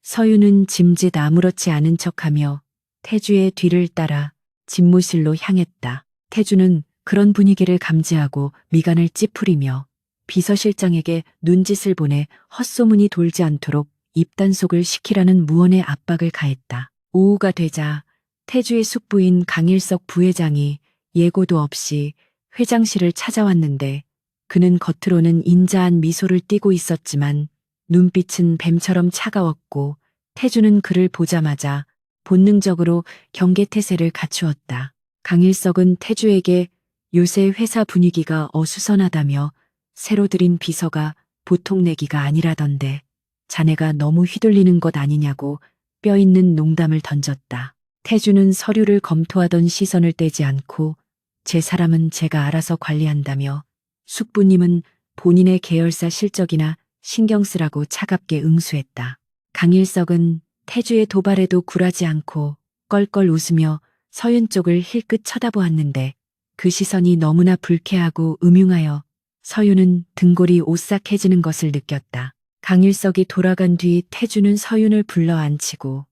서윤은 짐짓 아무렇지 않은 척하며 태주의 뒤를 따라 집무실로 향했다. 태주는 그런 분위기를 감지하고 미간을 찌푸리며 비서실장에게 눈짓을 보내 헛소문이 돌지 않도록 입단속을 시키라는 무언의 압박을 가했다. 오후가 되자 태주의 숙부인 강일석 부회장이 예고도 없이 회장실을 찾아왔는데 그는 겉으로는 인자한 미소를 띠고 있었지만 눈빛은 뱀처럼 차가웠고 태주는 그를 보자마자 본능적으로 경계태세를 갖추었다. 강일석은 태주에게 요새 회사 분위기가 어수선하다며 새로 들인 비서가 보통 내기가 아니라던데 자네가 너무 휘둘리는 것 아니냐고 뼈있는 농담을 던졌다. 태주는 서류를 검토하던 시선을 떼지 않고 제 사람은 제가 알아서 관리한다며 숙부님은 본인의 계열사 실적이나 신경 쓰라고 차갑게 응수했다. 강일석은 태주의 도발에도 굴하지 않고 껄껄 웃으며 서윤 쪽을 힐끗 쳐다보았는데 그 시선이 너무나 불쾌하고 음흉하여 서윤은 등골이 오싹해지는 것을 느꼈다. 강일석이 돌아간 뒤 태주는 서윤을 불러 앉히고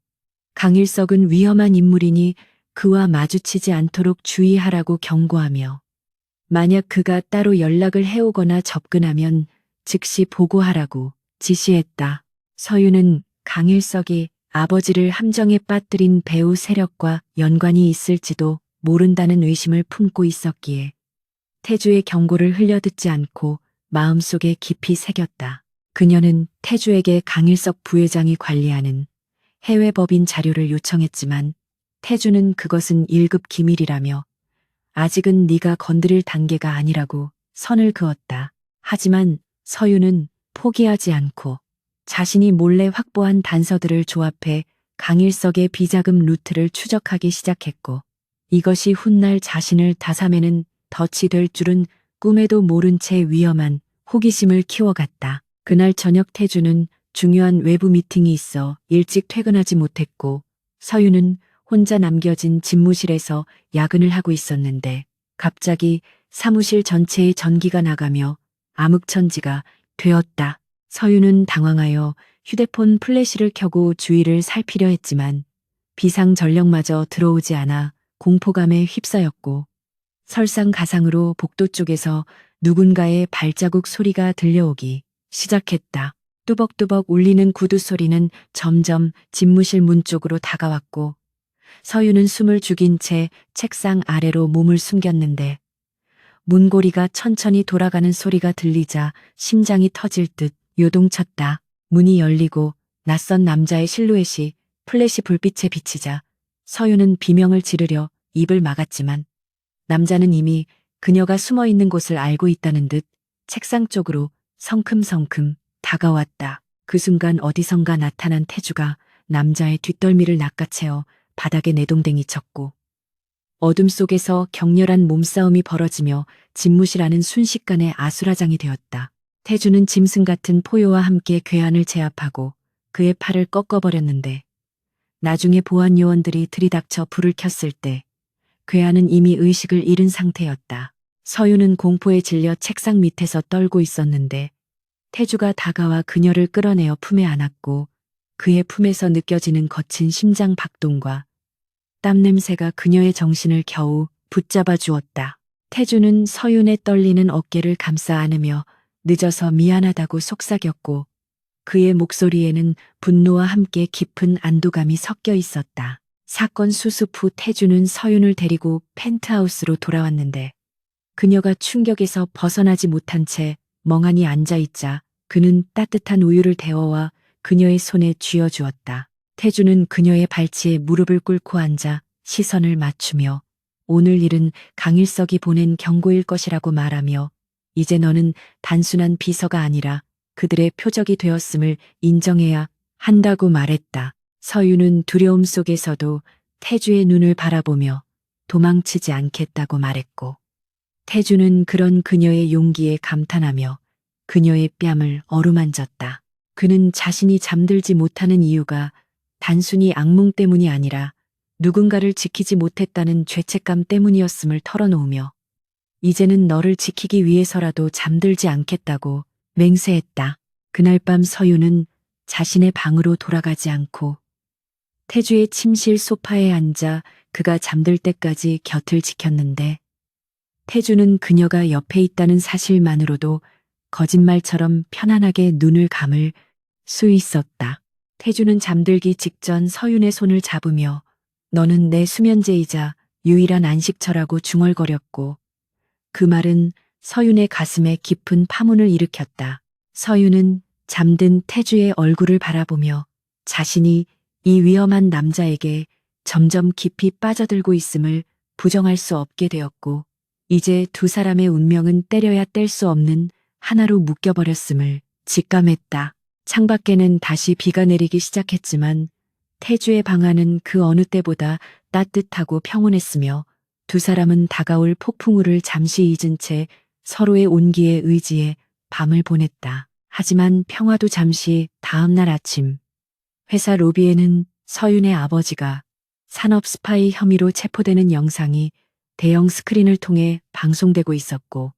강일석은 위험한 인물이니 그와 마주치지 않도록 주의하라고 경고하며 만약 그가 따로 연락을 해오거나 접근하면 즉시 보고하라고 지시했다. 서윤은 강일석이 아버지를 함정에 빠뜨린 배우 세력과 연관이 있을지도 모른다는 의심을 품고 있었기에 태주의 경고를 흘려듣지 않고 마음속에 깊이 새겼다. 그녀는 태주에게 강일석 부회장이 관리하는 해외 법인 자료를 요청했지만 태주는 그것은 1급 기밀이라며 아직은 네가 건드릴 단계가 아니라고 선을 그었다. 하지만 서윤은 포기하지 않고 자신이 몰래 확보한 단서들을 조합해 강일석의 비자금 루트를 추적하기 시작했고 이것이 훗날 자신을 다사매는 덫이 될 줄은 꿈에도 모른 채 위험한 호기심을 키워갔다. 그날 저녁 태주는 중요한 외부 미팅이 있어 일찍 퇴근하지 못했고 서윤은 혼자 남겨진 집무실에서 야근을 하고 있었는데 갑자기 사무실 전체에 전기가 나가며 암흑천지가 되었다. 서윤은 당황하여 휴대폰 플래시를 켜고 주위를 살피려 했지만 비상전력마저 들어오지 않아 공포감에 휩싸였고 설상가상으로 복도 쪽에서 누군가의 발자국 소리가 들려오기 시작했다. 뚜벅뚜벅 울리는 구두 소리는 점점 집무실 문 쪽으로 다가왔고 서윤은 숨을 죽인 채 책상 아래로 몸을 숨겼는데 문고리가 천천히 돌아가는 소리가 들리자 심장이 터질 듯 요동쳤다. 문이 열리고 낯선 남자의 실루엣이 플래시 불빛에 비치자 서윤은 비명을 지르려 입을 막았지만 남자는 이미 그녀가 숨어 있는 곳을 알고 있다는 듯 책상 쪽으로 성큼성큼 다가왔다. 그 순간 어디선가 나타난 태주가 남자의 뒷덜미를 낚아채어 바닥에 내동댕이 쳤고 어둠 속에서 격렬한 몸싸움이 벌어지며 집무실 안은 순식간에 아수라장이 되었다. 태주는 짐승 같은 포효와 함께 괴한을 제압하고 그의 팔을 꺾어버렸는데 나중에 보안 요원들이 들이닥쳐 불을 켰을 때 괴한은 이미 의식을 잃은 상태였다. 서윤은 공포에 질려 책상 밑에서 떨고 있었는데 태주가 다가와 그녀를 끌어내어 품에 안았고 그의 품에서 느껴지는 거친 심장 박동과 땀 냄새가 그녀의 정신을 겨우 붙잡아 주었다. 태주는 서윤의 떨리는 어깨를 감싸 안으며 늦어서 미안하다고 속삭였고 그의 목소리에는 분노와 함께 깊은 안도감이 섞여 있었다. 사건 수습 후 태주는 서윤을 데리고 펜트하우스로 돌아왔는데 그녀가 충격에서 벗어나지 못한 채 멍하니 앉아있자 그는 따뜻한 우유를 데워와 그녀의 손에 쥐어주었다. 태주는 그녀의 발치에 무릎을 꿇고 앉아 시선을 맞추며 오늘 일은 강일석이 보낸 경고일 것이라고 말하며 이제 너는 단순한 비서가 아니라 그들의 표적이 되었음을 인정해야 한다고 말했다. 서윤은 두려움 속에서도 태주의 눈을 바라보며 도망치지 않겠다고 말했고 태주는 그런 그녀의 용기에 감탄하며 그녀의 뺨을 어루만졌다. 그는 자신이 잠들지 못하는 이유가 단순히 악몽 때문이 아니라 누군가를 지키지 못했다는 죄책감 때문이었음을 털어놓으며 이제는 너를 지키기 위해서라도 잠들지 않겠다고 맹세했다. 그날 밤 서윤은 자신의 방으로 돌아가지 않고 태주의 침실 소파에 앉아 그가 잠들 때까지 곁을 지켰는데 태주는 그녀가 옆에 있다는 사실만으로도 거짓말처럼 편안하게 눈을 감을 수 있었다. 태주는 잠들기 직전 서윤의 손을 잡으며 너는 내 수면제이자 유일한 안식처라고 중얼거렸고 그 말은 서윤의 가슴에 깊은 파문을 일으켰다. 서윤은 잠든 태주의 얼굴을 바라보며 자신이 이 위험한 남자에게 점점 깊이 빠져들고 있음을 부정할 수 없게 되었고 이제 두 사람의 운명은 때려야 뗄 수 없는 하나로 묶여버렸음을 직감했다. 창밖에는 다시 비가 내리기 시작했지만 태주의 방 안은 그 어느 때보다 따뜻하고 평온했으며 두 사람은 다가올 폭풍우를 잠시 잊은 채 서로의 온기에 의지해 밤을 보냈다. 하지만 평화도 잠시 다음 날 아침 회사 로비에는 서윤의 아버지가 산업 스파이 혐의로 체포되는 영상이 대형 스크린을 통해 방송되고 있었고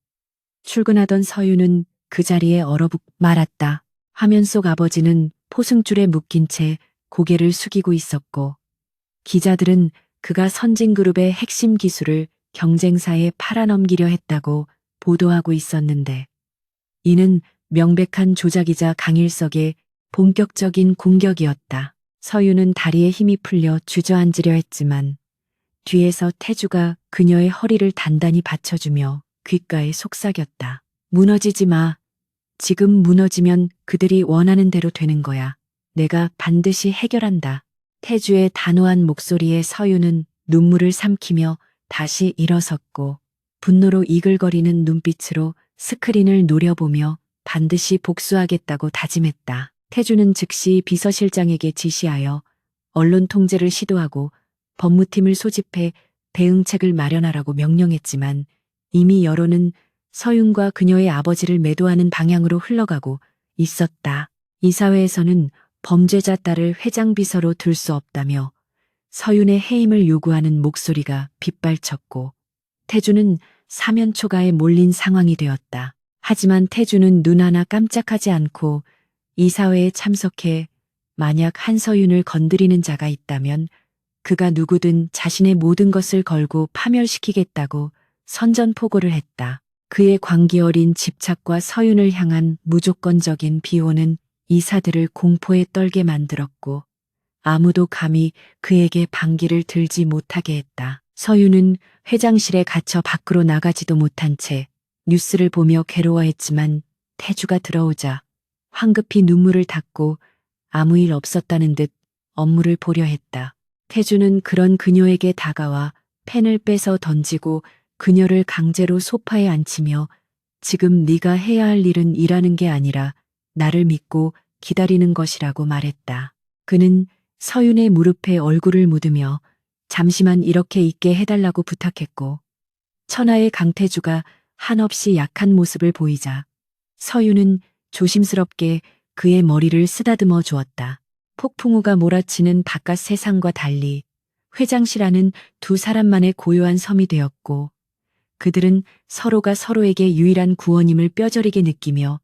출근하던 서윤은 그 자리에 얼어붙 말았다. 화면 속 아버지는 포승줄에 묶인 채 고개를 숙이고 있었고 기자들은 그가 선진그룹의 핵심 기술을 경쟁사에 팔아넘기려 했다고 보도하고 있었는데 이는 명백한 조작이자 강일석의 본격적인 공격이었다. 서윤은 다리에 힘이 풀려 주저앉으려 했지만 뒤에서 태주가 그녀의 허리를 단단히 받쳐주며 귓가에 속삭였다. 무너지지 마. 지금 무너지면 그들이 원하는 대로 되는 거야. 내가 반드시 해결한다. 태주의 단호한 목소리에 서윤은 눈물을 삼키며 다시 일어섰고 분노로 이글거리는 눈빛으로 스크린을 노려보며 반드시 복수하겠다고 다짐했다. 태주는 즉시 비서실장에게 지시하여 언론 통제를 시도하고 법무팀을 소집해 대응책을 마련하라고 명령했지만 이미 여론은 서윤과 그녀의 아버지를 매도하는 방향으로 흘러가고 있었다. 이사회에서는 범죄자 딸을 회장 비서로 둘 수 없다며 서윤의 해임을 요구하는 목소리가 빗발쳤고 태주는 사면 초가에 몰린 상황이 되었다. 하지만 태주는 눈 하나 깜짝하지 않고 이사회에 참석해 만약 한서윤을 건드리는 자가 있다면 그가 누구든 자신의 모든 것을 걸고 파멸시키겠다고 선전포고를 했다. 그의 광기 어린 집착과 서윤을 향한 무조건적인 비호는 이사들을 공포에 떨게 만들었고 아무도 감히 그에게 반기를 들지 못하게 했다. 서윤은 회장실에 갇혀 밖으로 나가지도 못한 채 뉴스를 보며 괴로워했지만 태주가 들어오자 황급히 눈물을 닦고 아무 일 없었다는 듯 업무를 보려 했다. 태주는 그런 그녀에게 다가와 펜을 빼서 던지고 그녀를 강제로 소파에 앉히며 지금 네가 해야 할 일은 일하는 게 아니라 나를 믿고 기다리는 것이라고 말했다. 그는 서윤의 무릎에 얼굴을 묻으며 잠시만 이렇게 있게 해달라고 부탁했고 천하의 강태주가 한없이 약한 모습을 보이자 서윤은 조심스럽게 그의 머리를 쓰다듬어 주었다. 폭풍우가 몰아치는 바깥 세상과 달리 회장실 안은 두 사람만의 고요한 섬이 되었고 그들은 서로가 서로에게 유일한 구원임을 뼈저리게 느끼며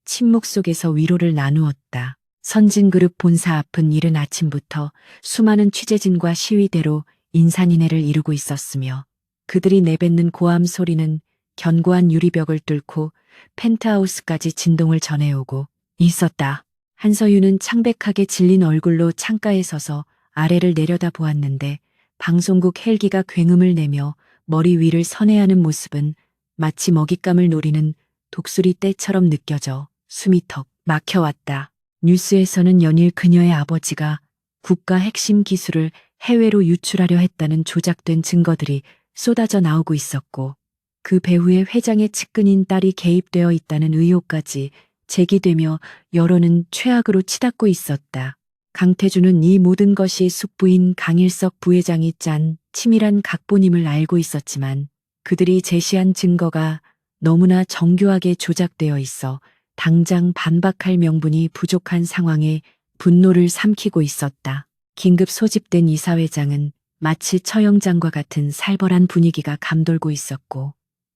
침묵 속에서 위로를 나누었다. 선진그룹 본사 앞은 이른 아침부터 수많은 취재진과 시위대로 인산인해를 이루고 있었으며 그들이 내뱉는 고함 소리는 견고한 유리벽을 뚫고 펜트하우스까지 진동을 전해오고 있었다. 한서윤은 창백하게 질린 얼굴로 창가에 서서 아래를 내려다 보았는데 방송국 헬기가 굉음을 내며 머리 위를 선회하는 모습은 마치 먹잇감을 노리는 독수리 떼처럼 느껴져 숨이 턱 막혀왔다. 뉴스에서는 연일 그녀의 아버지가 국가 핵심 기술을 해외로 유출하려 했다는 조작된 증거들이 쏟아져 나오고 있었고, 그 배후에 회장의 측근인 딸이 개입되어 있다는 의혹까지 제기되며 여론은 최악으로 치닫고 있었다. 강태주는 이 모든 것이 숙부인 강일석 부회장이 짠 치밀한 각본임을 알고 있었지만 그들이 제시한 증거가 너무나 정교하게 조작되어 있어 당장 반박할 명분이 부족한 상황에 분노를 삼키고 있었다. 긴급 소집된 이사회장은 마치 처형장과 같은 살벌한 분위기가 감돌고 있었고,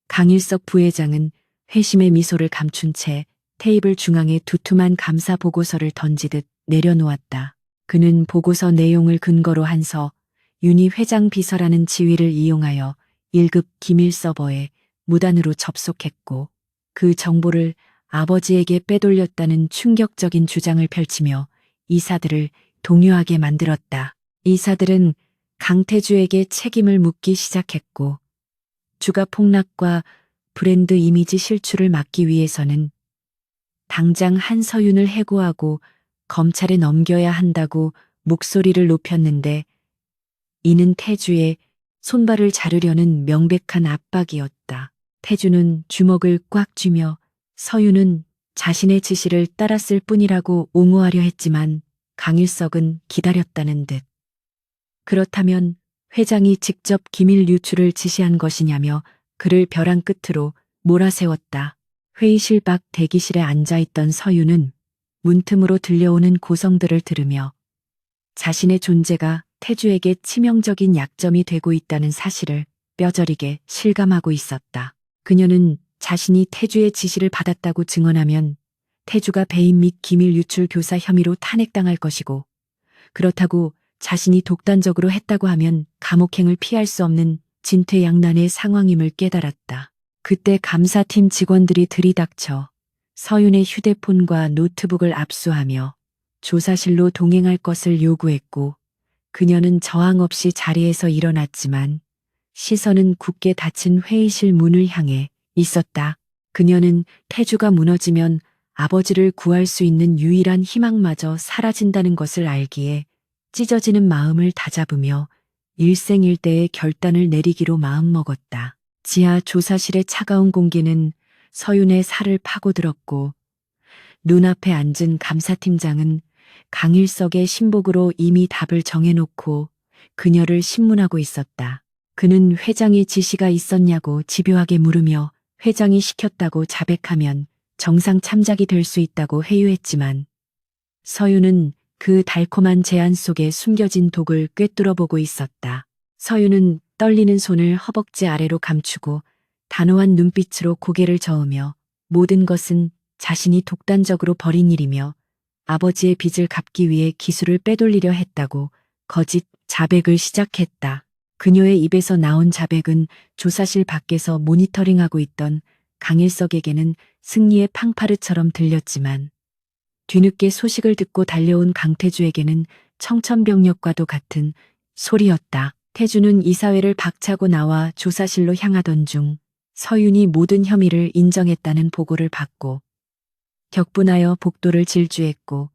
강일석 부회장은 회심의 미소를 감춘 채 테이블 중앙에 두툼한 감사 보고서를 던지듯 내려놓았다. 그는 보고서 내용을 근거로 한 윤희 회장 비서라는 지위를 이용하여 1급 기밀 서버에 무단으로 접속했고, 그 정보를 아버지에게 빼돌렸다는 충격적인 주장을 펼치며 이사들을 동요하게 만들었다. 이사들은 강태주에게 책임을 묻기 시작했고, 주가 폭락과 브랜드 이미지 실추를 막기 위해서는 당장 한서윤을 해고하고 검찰에 넘겨야 한다고 목소리를 높였는데, 이는 태주의 손발을 자르려는 명백한 압박이었다. 태주는 주먹을 꽉 쥐며 서윤은 자신의 지시를 따랐을 뿐이라고 옹호하려 했지만 강일석은 기다렸다는 듯. 그렇다면 회장이 직접 기밀 유출을 지시한 것이냐며 그를 벼랑 끝으로 몰아세웠다. 회의실 밖 대기실에 앉아있던 서윤은 문틈으로 들려오는 고성들을 들으며 자신의 존재가 태주에게 치명적인 약점이 되고 있다는 사실을 뼈저리게 실감하고 있었다. 그녀는 자신이 태주의 지시를 받았다고 증언하면 태주가 배임 및 기밀 유출 교사 혐의로 탄핵당할 것이고, 그렇다고 자신이 독단적으로 했다고 하면 감옥행을 피할 수 없는 진퇴양난의 상황임을 깨달았다. 그때 감사팀 직원들이 들이닥쳐 서윤의 휴대폰과 노트북을 압수하며 조사실로 동행할 것을 요구했고, 그녀는 저항 없이 자리에서 일어났지만 시선은 굳게 닫힌 회의실 문을 향해 있었다. 그녀는 태주가 무너지면 아버지를 구할 수 있는 유일한 희망마저 사라진다는 것을 알기에 찢어지는 마음을 다잡으며 일생일대의 결단을 내리기로 마음먹었다. 지하 조사실의 차가운 공기는 서윤의 살을 파고들었고, 눈앞에 앉은 감사팀장은 강일석의 신복으로 이미 답을 정해놓고 그녀를 신문하고 있었다. 그는 회장의 지시가 있었냐고 집요하게 물으며 회장이 시켰다고 자백하면 정상 참작이 될 수 있다고 회유했지만, 서윤은 그 달콤한 제안 속에 숨겨진 독을 꿰뚫어보고 있었다. 서윤은 떨리는 손을 허벅지 아래로 감추고 단호한 눈빛으로 고개를 저으며 모든 것은 자신이 독단적으로 벌인 일이며 아버지의 빚을 갚기 위해 기술을 빼돌리려 했다고 거짓 자백을 시작했다. 그녀의 입에서 나온 자백은 조사실 밖에서 모니터링하고 있던 강일석에게는 승리의 팡파르처럼 들렸지만, 뒤늦게 소식을 듣고 달려온 강태주에게는 청천벽력과도 같은 소리였다. 태주는 이사회를 박차고 나와 조사실로 향하던 중 서윤이 모든 혐의를 인정했다는 보고를 받고 격분하여 복도를 질주했고,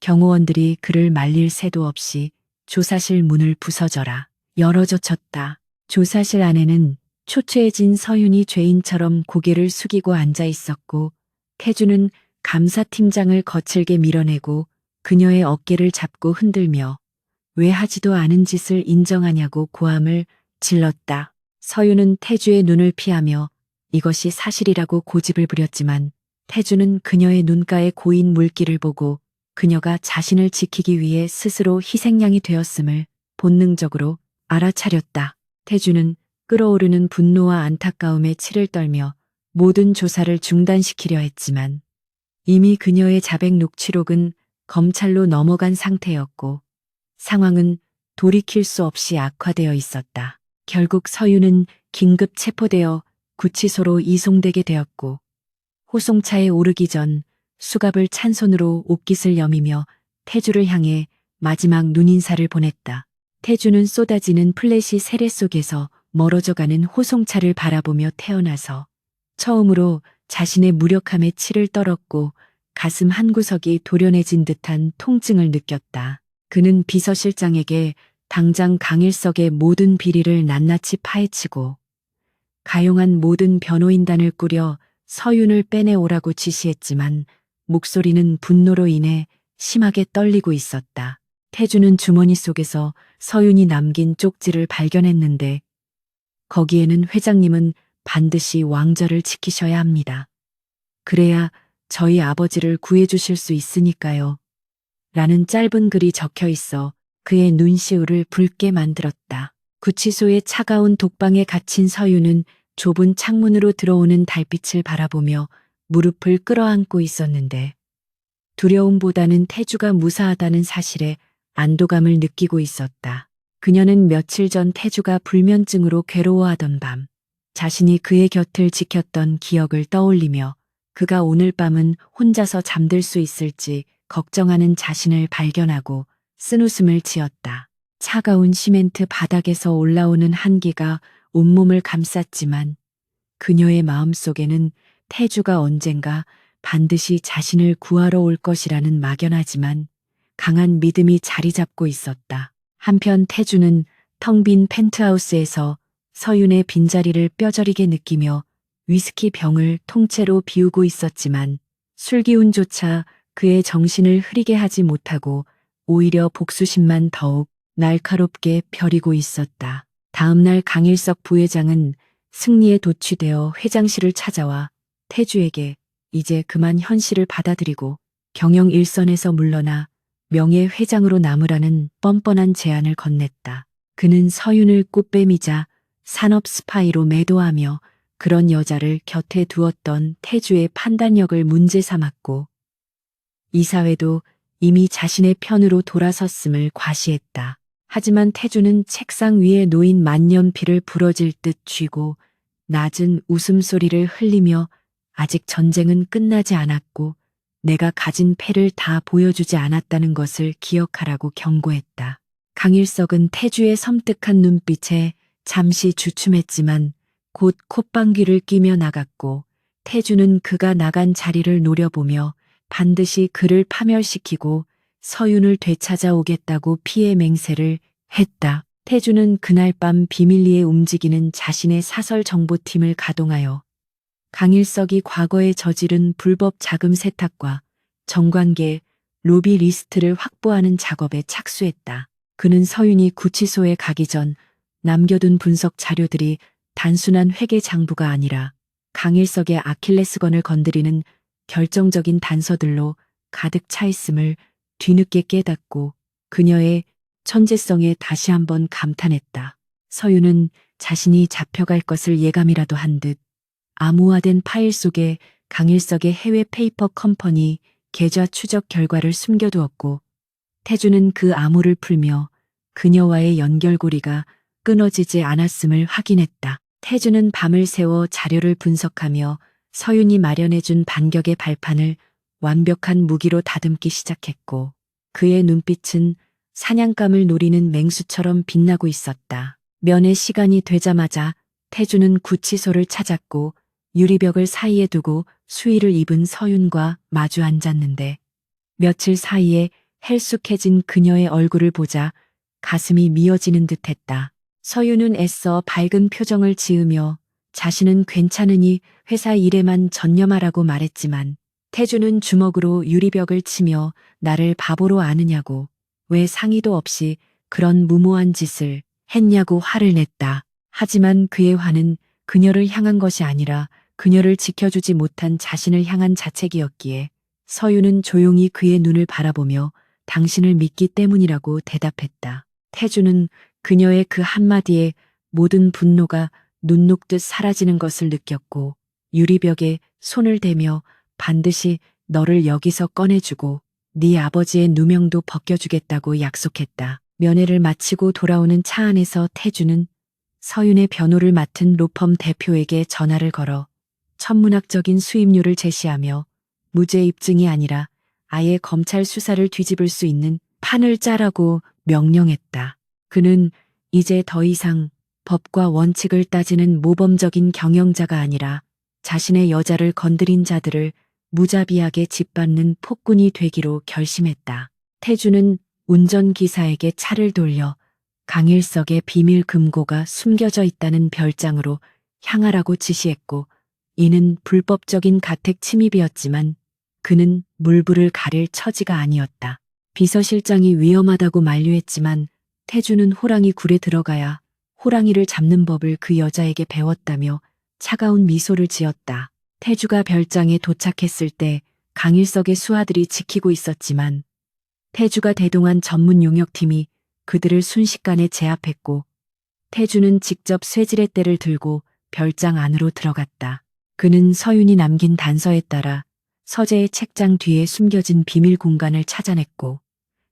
경호원들이 그를 말릴 새도 없이 조사실 문을 부서져라 열어젖혔다. 조사실 안에는 초췌해진 서윤이 죄인처럼 고개를 숙이고 앉아 있었고, 태주는 감사팀장을 거칠게 밀어내고 그녀의 어깨를 잡고 흔들며 왜 하지도 않은 짓을 인정하냐고 고함을 질렀다. 서윤은 태주의 눈을 피하며 이것이 사실이라고 고집을 부렸지만, 태주는 그녀의 눈가에 고인 물기를 보고 그녀가 자신을 지키기 위해 스스로 희생양이 되었음을 본능적으로 알아차렸다. 태주는 끓어오르는 분노와 안타까움에 치를 떨며 모든 조사를 중단시키려 했지만, 이미 그녀의 자백 녹취록은 검찰로 넘어간 상태였고 상황은 돌이킬 수 없이 악화되어 있었다. 결국 서윤은 긴급 체포되어 구치소로 이송되게 되었고, 호송차에 오르기 전 수갑을 찬 손으로 옷깃을 여미며 태주를 향해 마지막 눈인사를 보냈다. 태주는 쏟아지는 플래시 세례 속에서 멀어져가는 호송차를 바라보며 태어나서 처음으로 자신의 무력함에 치를 떨었고 가슴 한구석이 도련해진 듯한 통증을 느꼈다. 그는 비서실장에게 당장 강일석의 모든 비리를 낱낱이 파헤치고 가용한 모든 변호인단을 꾸려 서윤을 빼내오라고 지시했지만 목소리는 분노로 인해 심하게 떨리고 있었다. 태주는 주머니 속에서 서윤이 남긴 쪽지를 발견했는데 거기에는 회장님은 반드시 왕좌를 지키셔야 합니다. 그래야 저희 아버지를 구해주실 수 있으니까요. 라는 짧은 글이 적혀 있어 그의 눈시울을 붉게 만들었다. 구치소의 차가운 독방에 갇힌 서윤은 좁은 창문으로 들어오는 달빛을 바라보며 무릎을 끌어안고 있었는데 두려움보다는 태주가 무사하다는 사실에 안도감을 느끼고 있었다. 그녀는 며칠 전 태주가 불면증으로 괴로워하던 밤 자신이 그의 곁을 지켰던 기억을 떠올리며 그가 오늘 밤은 혼자서 잠들 수 있을지 걱정하는 자신을 발견하고 쓴웃음을 지었다. 차가운 시멘트 바닥에서 올라오는 한기가 온몸을 감쌌지만 그녀의 마음속에는 태주가 언젠가 반드시 자신을 구하러 올 것이라는 막연하지만 강한 믿음이 자리 잡고 있었다. 한편 태주는 텅 빈 펜트하우스에서 서윤의 빈자리를 뼈저리게 느끼며 위스키 병을 통째로 비우고 있었지만 술기운조차 그의 정신을 흐리게 하지 못하고 오히려 복수심만 더욱 날카롭게 벼리고 있었다. 다음날 강일석 부회장은 승리에 도취되어 회장실을 찾아와 태주에게 이제 그만 현실을 받아들이고 경영 일선에서 물러나 명예회장으로 남으라는 뻔뻔한 제안을 건넸다. 그는 서윤을 꽃뱀이자 산업 스파이로 매도하며 그런 여자를 곁에 두었던 태주의 판단력을 문제 삼았고 이사회도 이미 자신의 편으로 돌아섰음을 과시했다. 하지만 태주는 책상 위에 놓인 만년필을 부러질 듯 쥐고 낮은 웃음소리를 흘리며 아직 전쟁은 끝나지 않았고 내가 가진 패를 다 보여주지 않았다는 것을 기억하라고 경고했다. 강일석은 태주의 섬뜩한 눈빛에 잠시 주춤했지만 곧 콧방귀를 뀌며 나갔고 태주는 그가 나간 자리를 노려보며 반드시 그를 파멸시키고 서윤을 되찾아오겠다고 피해 맹세를 했다. 태주는 그날 밤 비밀리에 움직이는 자신의 사설 정보팀을 가동하여 강일석이 과거에 저지른 불법 자금 세탁과 정관계 로비 리스트를 확보하는 작업에 착수했다. 그는 서윤이 구치소에 가기 전 남겨둔 분석 자료들이 단순한 회계 장부가 아니라 강일석의 아킬레스건을 건드리는 결정적인 단서들로 가득 차 있음을 뒤늦게 깨닫고 그녀의 천재성에 다시 한번 감탄했다. 서윤은 자신이 잡혀갈 것을 예감이라도 한 듯 암호화된 파일 속에 강일석의 해외 페이퍼 컴퍼니 계좌 추적 결과를 숨겨두었고 태주는 그 암호를 풀며 그녀와의 연결고리가 끊어지지 않았음을 확인했다. 태주는 밤을 새워 자료를 분석하며 서윤이 마련해준 반격의 발판을 완벽한 무기로 다듬기 시작했고 그의 눈빛은 사냥감을 노리는 맹수처럼 빛나고 있었다. 면회 시간이 되자마자 태주는 구치소를 찾았고 유리벽을 사이에 두고 수의를 입은 서윤과 마주 앉았는데 며칠 사이에 헬쑥해진 그녀의 얼굴을 보자 가슴이 미어지는 듯했다. 서윤은 애써 밝은 표정을 지으며 자신은 괜찮으니 회사 일에만 전념하라고 말했지만 태주는 주먹으로 유리벽을 치며 나를 바보로 아느냐고 왜 상의도 없이 그런 무모한 짓을 했냐고 화를 냈다. 하지만 그의 화는 그녀를 향한 것이 아니라 그녀를 지켜주지 못한 자신을 향한 자책이었기에 서윤은 조용히 그의 눈을 바라보며 당신을 믿기 때문이라고 대답했다. 태주는 그녀의 그 한마디에 모든 분노가 눈 녹듯 사라지는 것을 느꼈고 유리벽에 손을 대며 반드시 너를 여기서 꺼내주고 네 아버지의 누명도 벗겨주겠다고 약속했다. 면회를 마치고 돌아오는 차 안에서 태주는 서윤의 변호를 맡은 로펌 대표에게 전화를 걸어 천문학적인 수임료를 제시하며 무죄 입증이 아니라 아예 검찰 수사를 뒤집을 수 있는 판을 짜라고 명령했다. 그는 이제 더 이상 법과 원칙을 따지는 모범적인 경영자가 아니라 자신의 여자를 건드린 자들을 무자비하게 짓밟는 폭군이 되기로 결심했다. 태주는 운전기사에게 차를 돌려 강일석의 비밀 금고가 숨겨져 있다는 별장으로 향하라고 지시했고, 이는 불법적인 가택 침입이었지만 그는 물불을 가릴 처지가 아니었다. 비서실장이 위험하다고 만류했지만 태주는 호랑이 굴에 들어가야 호랑이를 잡는 법을 그 여자에게 배웠다며 차가운 미소를 지었다. 태주가 별장에 도착했을 때 강일석의 수하들이 지키고 있었지만 태주가 대동한 전문 용역팀이 그들을 순식간에 제압했고, 태주는 직접 쇠지렛대를 들고 별장 안으로 들어갔다. 그는 서윤이 남긴 단서에 따라 서재의 책장 뒤에 숨겨진 비밀 공간을 찾아냈고,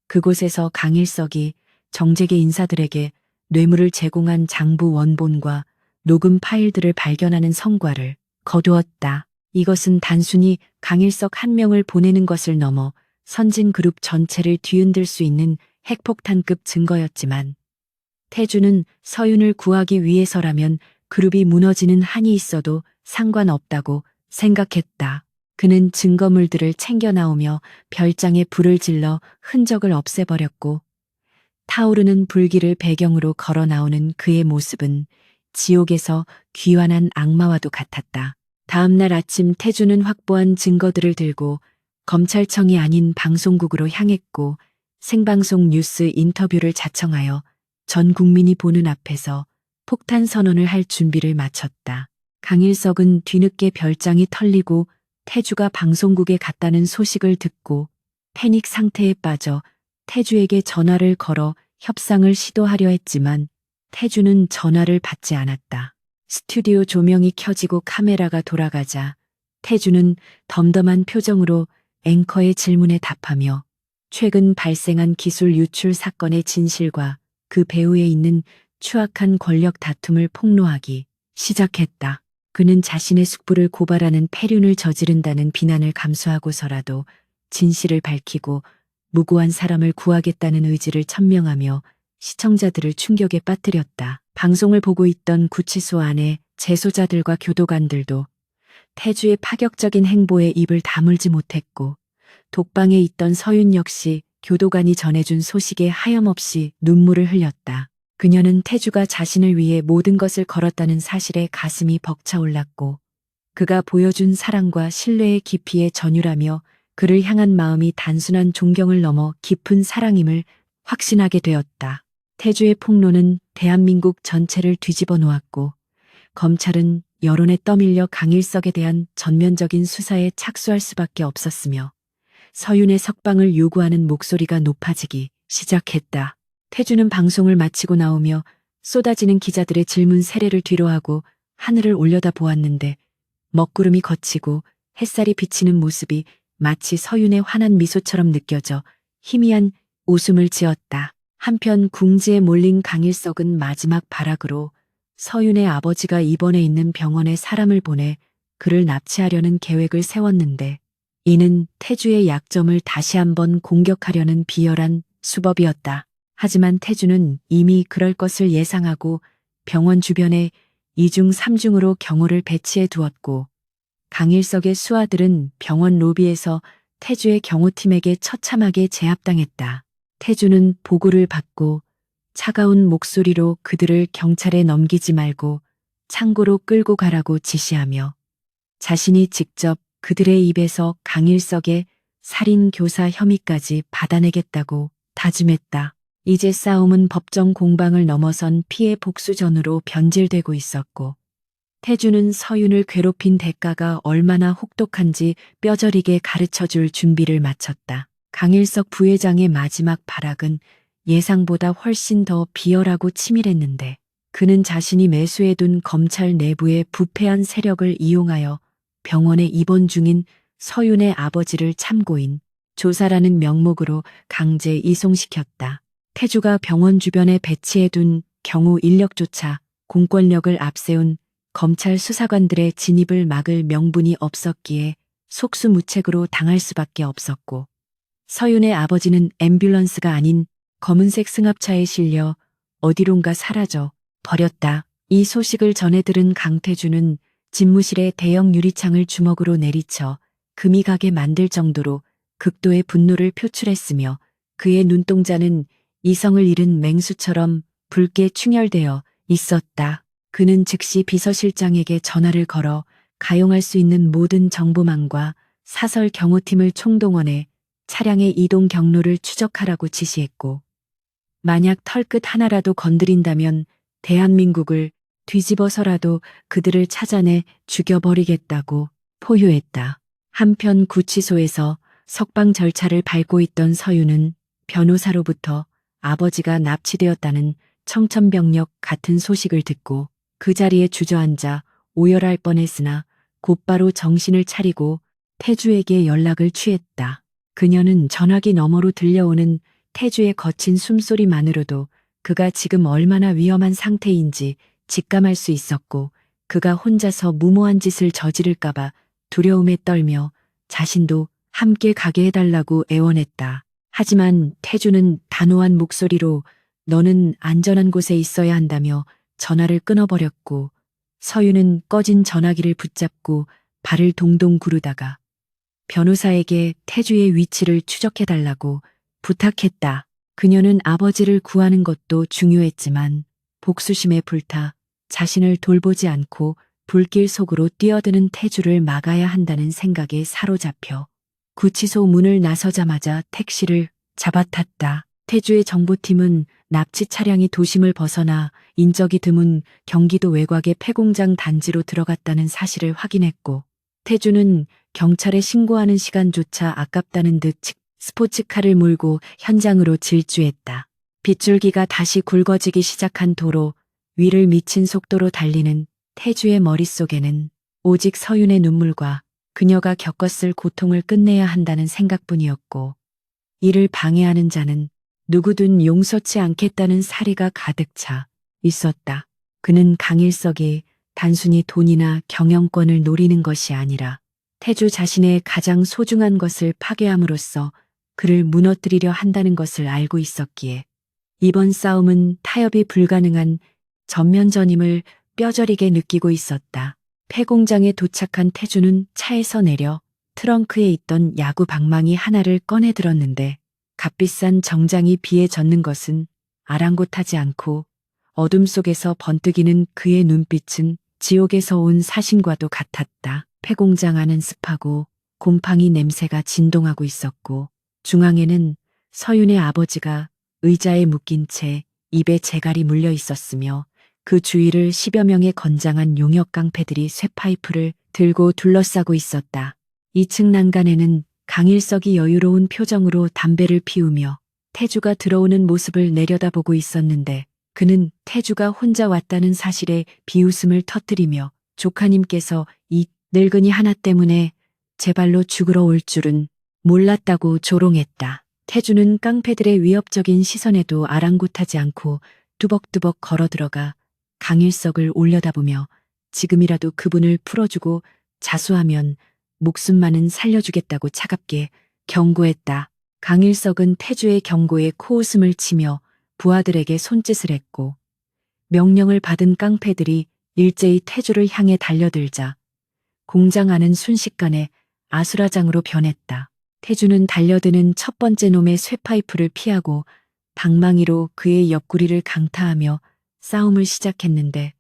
그곳에서 강일석이 정재계 인사들에게 뇌물을 제공한 장부 원본과 녹음 파일들을 발견하는 성과를 거두었다. 이것은 단순히 강일석 한 명을 보내는 것을 넘어 선진그룹 전체를 뒤흔들 수 있는 핵폭탄급 증거였지만, 태주는 서윤을 구하기 위해서라면 그룹이 무너지는 한이 있어도 상관없다고 생각했다. 그는 증거물들을 챙겨 나오며 별장에 불을 질러 흔적을 없애버렸고, 타오르는 불길을 배경으로 걸어 나오는 그의 모습은 지옥에서 귀환한 악마와도 같았다. 다음날 아침 태주는 확보한 증거들을 들고 검찰청이 아닌 방송국으로 향했고, 생방송 뉴스 인터뷰를 자청하여 전 국민이 보는 앞에서 폭탄 선언을 할 준비를 마쳤다. 강일석은 뒤늦게 별장이 털리고 태주가 방송국에 갔다는 소식을 듣고 패닉 상태에 빠져 태주에게 전화를 걸어 협상을 시도하려 했지만 태주는 전화를 받지 않았다. 스튜디오 조명이 켜지고 카메라가 돌아가자 태주는 덤덤한 표정으로 앵커의 질문에 답하며 최근 발생한 기술 유출 사건의 진실과 그 배후에 있는 추악한 권력 다툼을 폭로하기 시작했다. 그는 자신의 숙부를 고발하는 폐륜을 저지른다는 비난을 감수하고서라도 진실을 밝히고 무고한 사람을 구하겠다는 의지를 천명하며 시청자들을 충격에 빠뜨렸다. 방송을 보고 있던 구치소 안에 재소자들과 교도관들도 태주의 파격적인 행보에 입을 다물지 못했고, 독방에 있던 서윤 역시 교도관이 전해준 소식에 하염없이 눈물을 흘렸다. 그녀는 태주가 자신을 위해 모든 것을 걸었다는 사실에 가슴이 벅차올랐고, 그가 보여준 사랑과 신뢰의 깊이에 전율하며 그를 향한 마음이 단순한 존경을 넘어 깊은 사랑임을 확신하게 되었다. 태주의 폭로는 대한민국 전체를 뒤집어 놓았고, 검찰은 여론에 떠밀려 강일석에 대한 전면적인 수사에 착수할 수밖에 없었으며, 서윤의 석방을 요구하는 목소리가 높아지기 시작했다. 태주는 방송을 마치고 나오며 쏟아지는 기자들의 질문 세례를 뒤로하고 하늘을 올려다 보았는데, 먹구름이 걷히고 햇살이 비치는 모습이 마치 서윤의 환한 미소처럼 느껴져 희미한 웃음을 지었다. 한편 궁지에 몰린 강일석은 마지막 발악으로 서윤의 아버지가 입원해 있는 병원에 사람을 보내 그를 납치하려는 계획을 세웠는데, 이는 태주의 약점을 다시 한번 공격하려는 비열한 수법이었다. 하지만 태주는 이미 그럴 것을 예상하고 병원 주변에 2중 3중으로 경호를 배치해 두었고, 강일석의 수하들은 병원 로비에서 태주의 경호팀에게 처참하게 제압당했다. 태주는 보고를 받고 차가운 목소리로 그들을 경찰에 넘기지 말고 창고로 끌고 가라고 지시하며 자신이 직접 그들의 입에서 강일석의 살인 교사 혐의까지 받아내겠다고 다짐했다. 이제 싸움은 법정 공방을 넘어선 피해 복수전으로 변질되고 있었고, 태주는 서윤을 괴롭힌 대가가 얼마나 혹독한지 뼈저리게 가르쳐줄 준비를 마쳤다. 강일석 부회장의 마지막 발악은 예상보다 훨씬 더 비열하고 치밀했는데, 그는 자신이 매수해둔 검찰 내부의 부패한 세력을 이용하여 병원에 입원 중인 서윤의 아버지를 참고인, 조사라는 명목으로 강제 이송시켰다. 태주가 병원 주변에 배치해둔 경호 인력조차 공권력을 앞세운 검찰 수사관들의 진입을 막을 명분이 없었기에 속수무책으로 당할 수밖에 없었고, 서윤의 아버지는 앰뷸런스가 아닌 검은색 승합차에 실려 어디론가 사라져 버렸다. 이 소식을 전해 들은 강태주는 집무실의 대형 유리창을 주먹으로 내리쳐 금이 가게 만들 정도로 극도의 분노를 표출했으며 그의 눈동자는 이성을 잃은 맹수처럼 붉게 충혈되어 있었다. 그는 즉시 비서실장에게 전화를 걸어 가용할 수 있는 모든 정보망과 사설 경호팀을 총동원해 차량의 이동 경로를 추적하라고 지시했고, 만약 털끝 하나라도 건드린다면 대한민국을 뒤집어서라도 그들을 찾아내 죽여버리겠다고 포효했다. 한편 구치소에서 석방 절차를 밟고 있던 서윤은 변호사로부터 아버지가 납치되었다는 청천벽력 같은 소식을 듣고 그 자리에 주저앉아 오열할 뻔했으나 곧바로 정신을 차리고 태주에게 연락을 취했다. 그녀는 전화기 너머로 들려오는 태주의 거친 숨소리만으로도 그가 지금 얼마나 위험한 상태인지 직감할 수 있었고, 그가 혼자서 무모한 짓을 저지를까봐 두려움에 떨며 자신도 함께 가게 해달라고 애원했다. 하지만 태주는 단호한 목소리로 너는 안전한 곳에 있어야 한다며 전화를 끊어버렸고, 서윤은 꺼진 전화기를 붙잡고 발을 동동 구르다가 변호사에게 태주의 위치를 추적해달라고 부탁했다. 그녀는 아버지를 구하는 것도 중요했지만 복수심에 불타 자신을 돌보지 않고 불길 속으로 뛰어드는 태주를 막아야 한다는 생각에 사로잡혀 구치소 문을 나서자마자 택시를 잡아탔다. 태주의 정보팀은 납치 차량이 도심을 벗어나 인적이 드문 경기도 외곽의 폐공장 단지로 들어갔다는 사실을 확인했고, 태주는 경찰에 신고하는 시간조차 아깝다는 듯 스포츠카를 몰고 현장으로 질주했다. 빗줄기가 다시 굵어지기 시작한 도로 위를 미친 속도로 달리는 태주의 머릿속에는 오직 서윤의 눈물과 그녀가 겪었을 고통을 끝내야 한다는 생각뿐이었고, 이를 방해하는 자는 누구든 용서치 않겠다는 사리가 가득 차 있었다. 그는 강일석이 단순히 돈이나 경영권을 노리는 것이 아니라 태주 자신의 가장 소중한 것을 파괴함으로써 그를 무너뜨리려 한다는 것을 알고 있었기에 이번 싸움은 타협이 불가능한 전면전임을 뼈저리게 느끼고 있었다. 폐공장에 도착한 태주는 차에서 내려 트렁크에 있던 야구 방망이 하나를 꺼내 들었는데 값비싼 정장이 비에 젖는 것은 아랑곳하지 않고 어둠 속에서 번뜩이는 그의 눈빛은 지옥에서 온 사신과도 같았다. 폐공장 안은 습하고 곰팡이 냄새가 진동하고 있었고, 중앙에는 서윤의 아버지가 의자에 묶인 채 입에 재갈이 물려 있었으며 그 주위를 10여 명의 건장한 용역 깡패들이 쇠파이프를 들고 둘러싸고 있었다. 2층 난간에는 강일석이 여유로운 표정으로 담배를 피우며 태주가 들어오는 모습을 내려다보고 있었는데, 그는 태주가 혼자 왔다는 사실에 비웃음을 터뜨리며 조카님께서 이 늙은이 하나 때문에 제 발로 죽으러 올 줄은 몰랐다고 조롱했다. 태주는 깡패들의 위협적인 시선에도 아랑곳하지 않고 뚜벅뚜벅 걸어들어가 강일석을 올려다보며 지금이라도 그분을 풀어주고 자수하면 목숨만은 살려주겠다고 차갑게 경고했다. 강일석은 태주의 경고에 코웃음을 치며 부하들에게 손짓을 했고, 명령을 받은 깡패들이 일제히 태주를 향해 달려들자 공장 안은 순식간에 아수라장으로 변했다. 태주는 달려드는 첫 번째 놈의 쇠파이프를 피하고 방망이로 그의 옆구리를 강타하며 싸움을 시작했는데,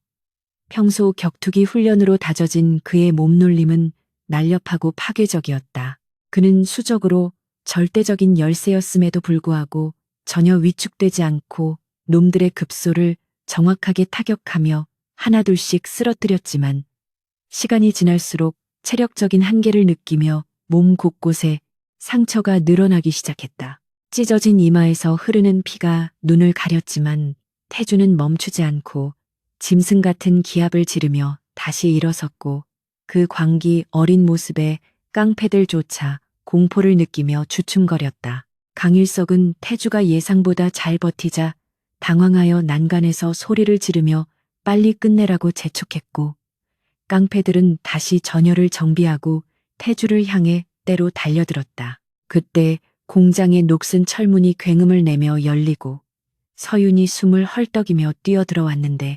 평소 격투기 훈련으로 다져진 그의 몸놀림은 날렵하고 파괴적이었다. 그는 수적으로 절대적인 열세였음에도 불구하고 전혀 위축되지 않고 놈들의 급소를 정확하게 타격하며 하나둘씩 쓰러뜨렸지만, 시간이 지날수록 체력적인 한계를 느끼며 몸 곳곳에 상처가 늘어나기 시작했다. 찢어진 이마에서 흐르는 피가 눈을 가렸지만 태주는 멈추지 않고 짐승 같은 기합을 지르며 다시 일어섰고, 그 광기 어린 모습에 깡패들조차 공포를 느끼며 주춤거렸다. 강일석은 태주가 예상보다 잘 버티자 당황하여 난간에서 소리를 지르며 빨리 끝내라고 재촉했고, 깡패들은 다시 전열을 정비하고 태주를 향해 때로 달려들었다. 그때 공장의 녹슨 철문이 굉음을 내며 열리고 서윤이 숨을 헐떡이며 뛰어들어왔는데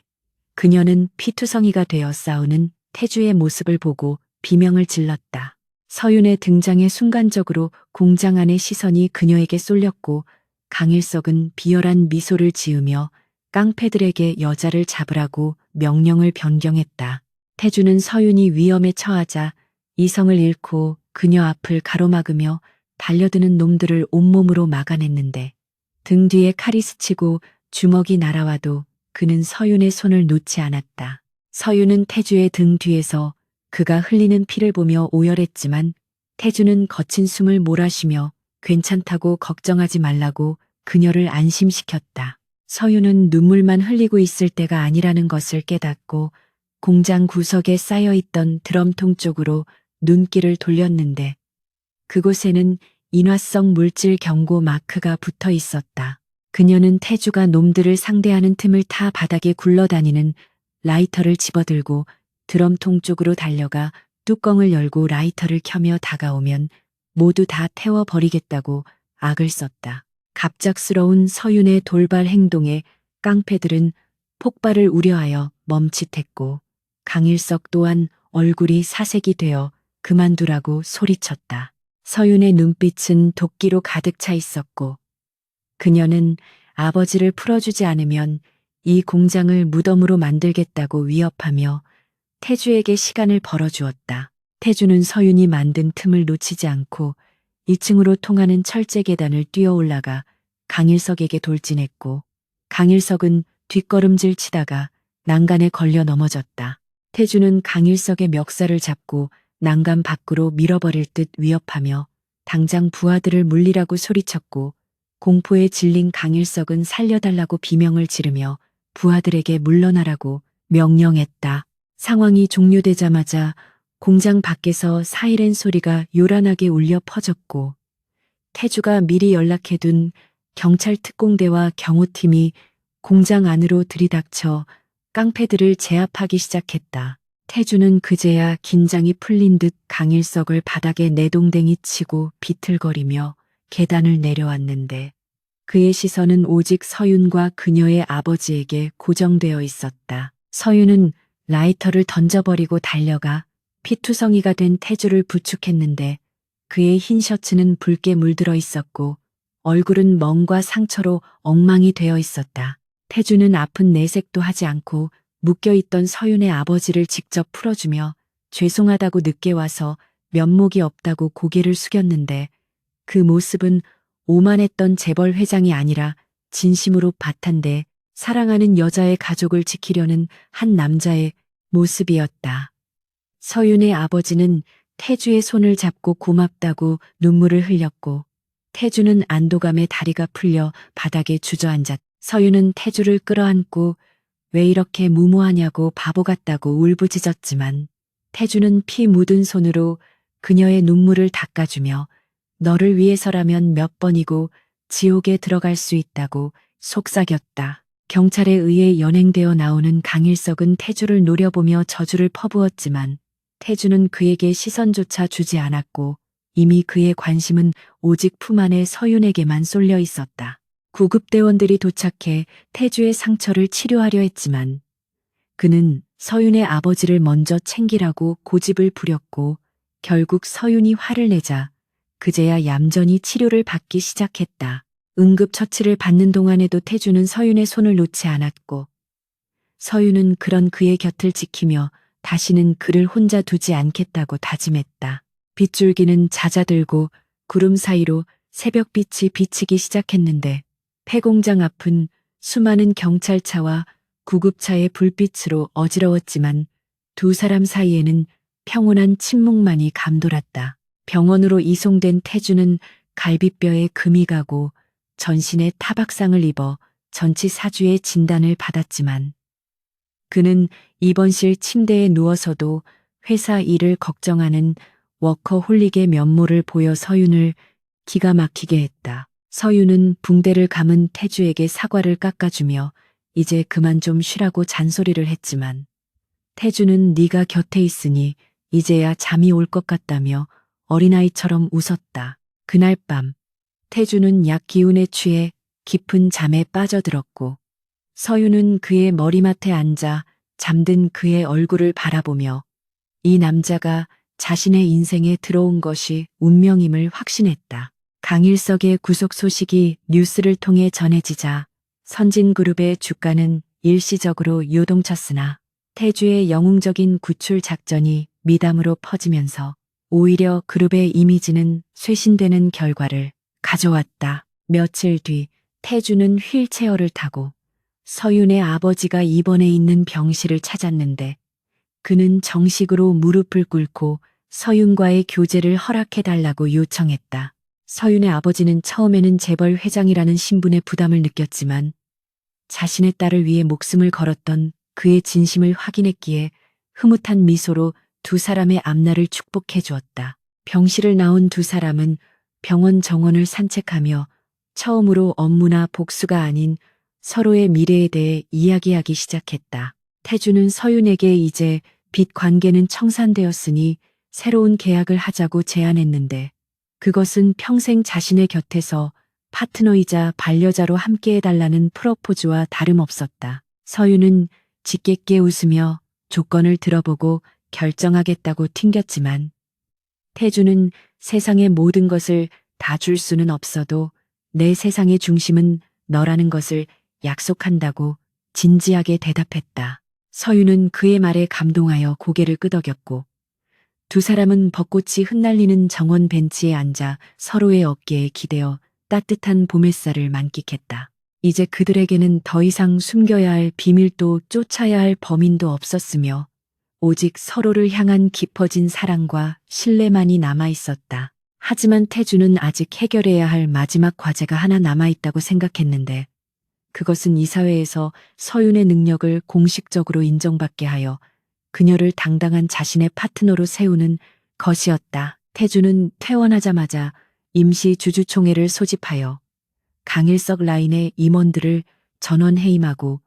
그녀는 피투성이가 되어 싸우는 태주의 모습을 보고 비명을 질렀다. 서윤의 등장에 순간적으로 공장 안의 시선이 그녀에게 쏠렸고 강일석은 비열한 미소를 지으며 깡패들에게 여자를 잡으라고 명령을 변경했다. 태주는 서윤이 위험에 처하자 이성을 잃고 그녀 앞을 가로막으며 달려드는 놈들을 온몸으로 막아냈는데 등 뒤에 칼이 스치고 주먹이 날아와도 그는 서윤의 손을 놓지 않았다. 서윤은 태주의 등 뒤에서 그가 흘리는 피를 보며 오열했지만 태주는 거친 숨을 몰아쉬며 괜찮다고 걱정하지 말라고 그녀를 안심시켰다. 서윤은 눈물만 흘리고 있을 때가 아니라는 것을 깨닫고 공장 구석에 쌓여있던 드럼통 쪽으로 눈길을 돌렸는데 그곳에는 인화성 물질 경고 마크가 붙어 있었다. 그녀는 태주가 놈들을 상대하는 틈을 타 바닥에 굴러다니는 라이터를 집어들고 드럼통 쪽으로 달려가 뚜껑을 열고 라이터를 켜며 다가오면 모두 다 태워버리겠다고 악을 썼다. 갑작스러운 서윤의 돌발 행동에 깡패들은 폭발을 우려하여 멈칫했고 강일석 또한 얼굴이 사색이 되어 그만두라고 소리쳤다. 서윤의 눈빛은 도끼로 가득 차 있었고 그녀는 아버지를 풀어주지 않으면 이 공장을 무덤으로 만들겠다고 위협하며 태주에게 시간을 벌어주었다. 태주는 서윤이 만든 틈을 놓치지 않고 2층으로 통하는 철제 계단을 뛰어 올라가 강일석에게 돌진했고 강일석은 뒷걸음질 치다가 난간에 걸려 넘어졌다. 태주는 강일석의 멱살을 잡고 난간 밖으로 밀어버릴 듯 위협하며 당장 부하들을 물리라고 소리쳤고 공포에 질린 강일석은 살려달라고 비명을 지르며 부하들에게 물러나라고 명령했다. 상황이 종료되자마자 공장 밖에서 사이렌 소리가 요란하게 울려 퍼졌고 태주가 미리 연락해둔 경찰 특공대와 경호팀이 공장 안으로 들이닥쳐 깡패들을 제압하기 시작했다. 태주는 그제야 긴장이 풀린 듯 강일석을 바닥에 내동댕이 치고 비틀거리며 계단을 내려왔는데 그의 시선은 오직 서윤과 그녀의 아버지에게 고정되어 있었다. 서윤은 라이터를 던져버리고 달려가 피투성이가 된 태주를 부축했는데 그의 흰 셔츠는 붉게 물들어 있었고 얼굴은 멍과 상처로 엉망이 되어 있었다. 태주는 아픈 내색도 하지 않고 묶여있던 서윤의 아버지를 직접 풀어주며 죄송하다고 늦게 와서 면목이 없다고 고개를 숙였는데 그 모습은 오만했던 재벌 회장이 아니라 진심으로 바탄데 사랑하는 여자의 가족을 지키려는 한 남자의 모습이었다. 서윤의 아버지는 태주의 손을 잡고 고맙다고 눈물을 흘렸고 태주는 안도감에 다리가 풀려 바닥에 주저앉았다. 서윤은 태주를 끌어안고 왜 이렇게 무모하냐고 바보 같다고 울부짖었지만 태주는 피 묻은 손으로 그녀의 눈물을 닦아주며 너를 위해서라면 몇 번이고 지옥에 들어갈 수 있다고 속삭였다. 경찰에 의해 연행되어 나오는 강일석은 태주를 노려보며 저주를 퍼부었지만 태주는 그에게 시선조차 주지 않았고 이미 그의 관심은 오직 품 안의 서윤에게만 쏠려 있었다. 구급대원들이 도착해 태주의 상처를 치료하려 했지만 그는 서윤의 아버지를 먼저 챙기라고 고집을 부렸고 결국 서윤이 화를 내자 그제야 얌전히 치료를 받기 시작했다. 응급처치를 받는 동안에도 태주는 서윤의 손을 놓지 않았고 서윤은 그런 그의 곁을 지키며 다시는 그를 혼자 두지 않겠다고 다짐했다. 빗줄기는 잦아들고 구름 사이로 새벽빛이 비치기 시작했는데 폐공장 앞은 수많은 경찰차와 구급차의 불빛으로 어지러웠지만 두 사람 사이에는 평온한 침묵만이 감돌았다. 병원으로 이송된 태주는 갈비뼈에 금이 가고 전신에 타박상을 입어 전치 사주의 진단을 받았지만 그는 입원실 침대에 누워서도 회사 일을 걱정하는 워커홀릭의 면모를 보여 서윤을 기가 막히게 했다. 서윤은 붕대를 감은 태주에게 사과를 깎아주며 이제 그만 좀 쉬라고 잔소리를 했지만 태주는 네가 곁에 있으니 이제야 잠이 올 것 같다며 어린아이처럼 웃었다. 그날 밤 태주는 약 기운에 취해 깊은 잠에 빠져들었고 서윤은 그의 머리맡에 앉아 잠든 그의 얼굴을 바라보며 이 남자가 자신의 인생에 들어온 것이 운명임을 확신했다. 강일석의 구속 소식이 뉴스를 통해 전해지자 선진그룹의 주가는 일시적으로 요동쳤으나 태주의 영웅적인 구출 작전이 미담으로 퍼지면서 오히려 그룹의 이미지는 쇄신되는 결과를 가져왔다. 며칠 뒤 태주는 휠체어를 타고 서윤의 아버지가 입원해 있는 병실을 찾았는데 그는 정식으로 무릎을 꿇고 서윤과의 교제를 허락해달라고 요청했다. 서윤의 아버지는 처음에는 재벌 회장이라는 신분의 부담을 느꼈지만 자신의 딸을 위해 목숨을 걸었던 그의 진심을 확인했기에 흐뭇한 미소로 두 사람의 앞날을 축복해 주었다. 병실을 나온 두 사람은 병원 정원을 산책하며 처음으로 업무나 복수가 아닌 서로의 미래에 대해 이야기하기 시작했다. 태주는 서윤에게 이제 빚 관계는 청산되었으니 새로운 계약을 하자고 제안했는데 그것은 평생 자신의 곁에서 파트너이자 반려자로 함께해달라는 프로포즈와 다름없었다. 서윤은 짓궂게 웃으며 조건을 들어보고 결정하겠다고 튕겼지만 태주는 세상의 모든 것을 다 줄 수는 없어도 내 세상의 중심은 너라는 것을 약속한다고 진지하게 대답했다. 서윤은 그의 말에 감동하여 고개를 끄덕였고 두 사람은 벚꽃이 흩날리는 정원 벤치에 앉아 서로의 어깨에 기대어 따뜻한 봄 햇살을 만끽했다. 이제 그들에게는 더 이상 숨겨야 할 비밀도 쫓아야 할 범인도 없었으며 오직 서로를 향한 깊어진 사랑과 신뢰만이 남아 있었다. 하지만 태주는 아직 해결해야 할 마지막 과제가 하나 남아있다고 생각했는데 그것은 이 사회에서 서윤의 능력을 공식적으로 인정받게 하여 그녀를 당당한 자신의 파트너로 세우는 것이었다. 태주는 퇴원하자마자 임시 주주총회를 소집하여 강일석 라인의 임원들을 전원 해임하고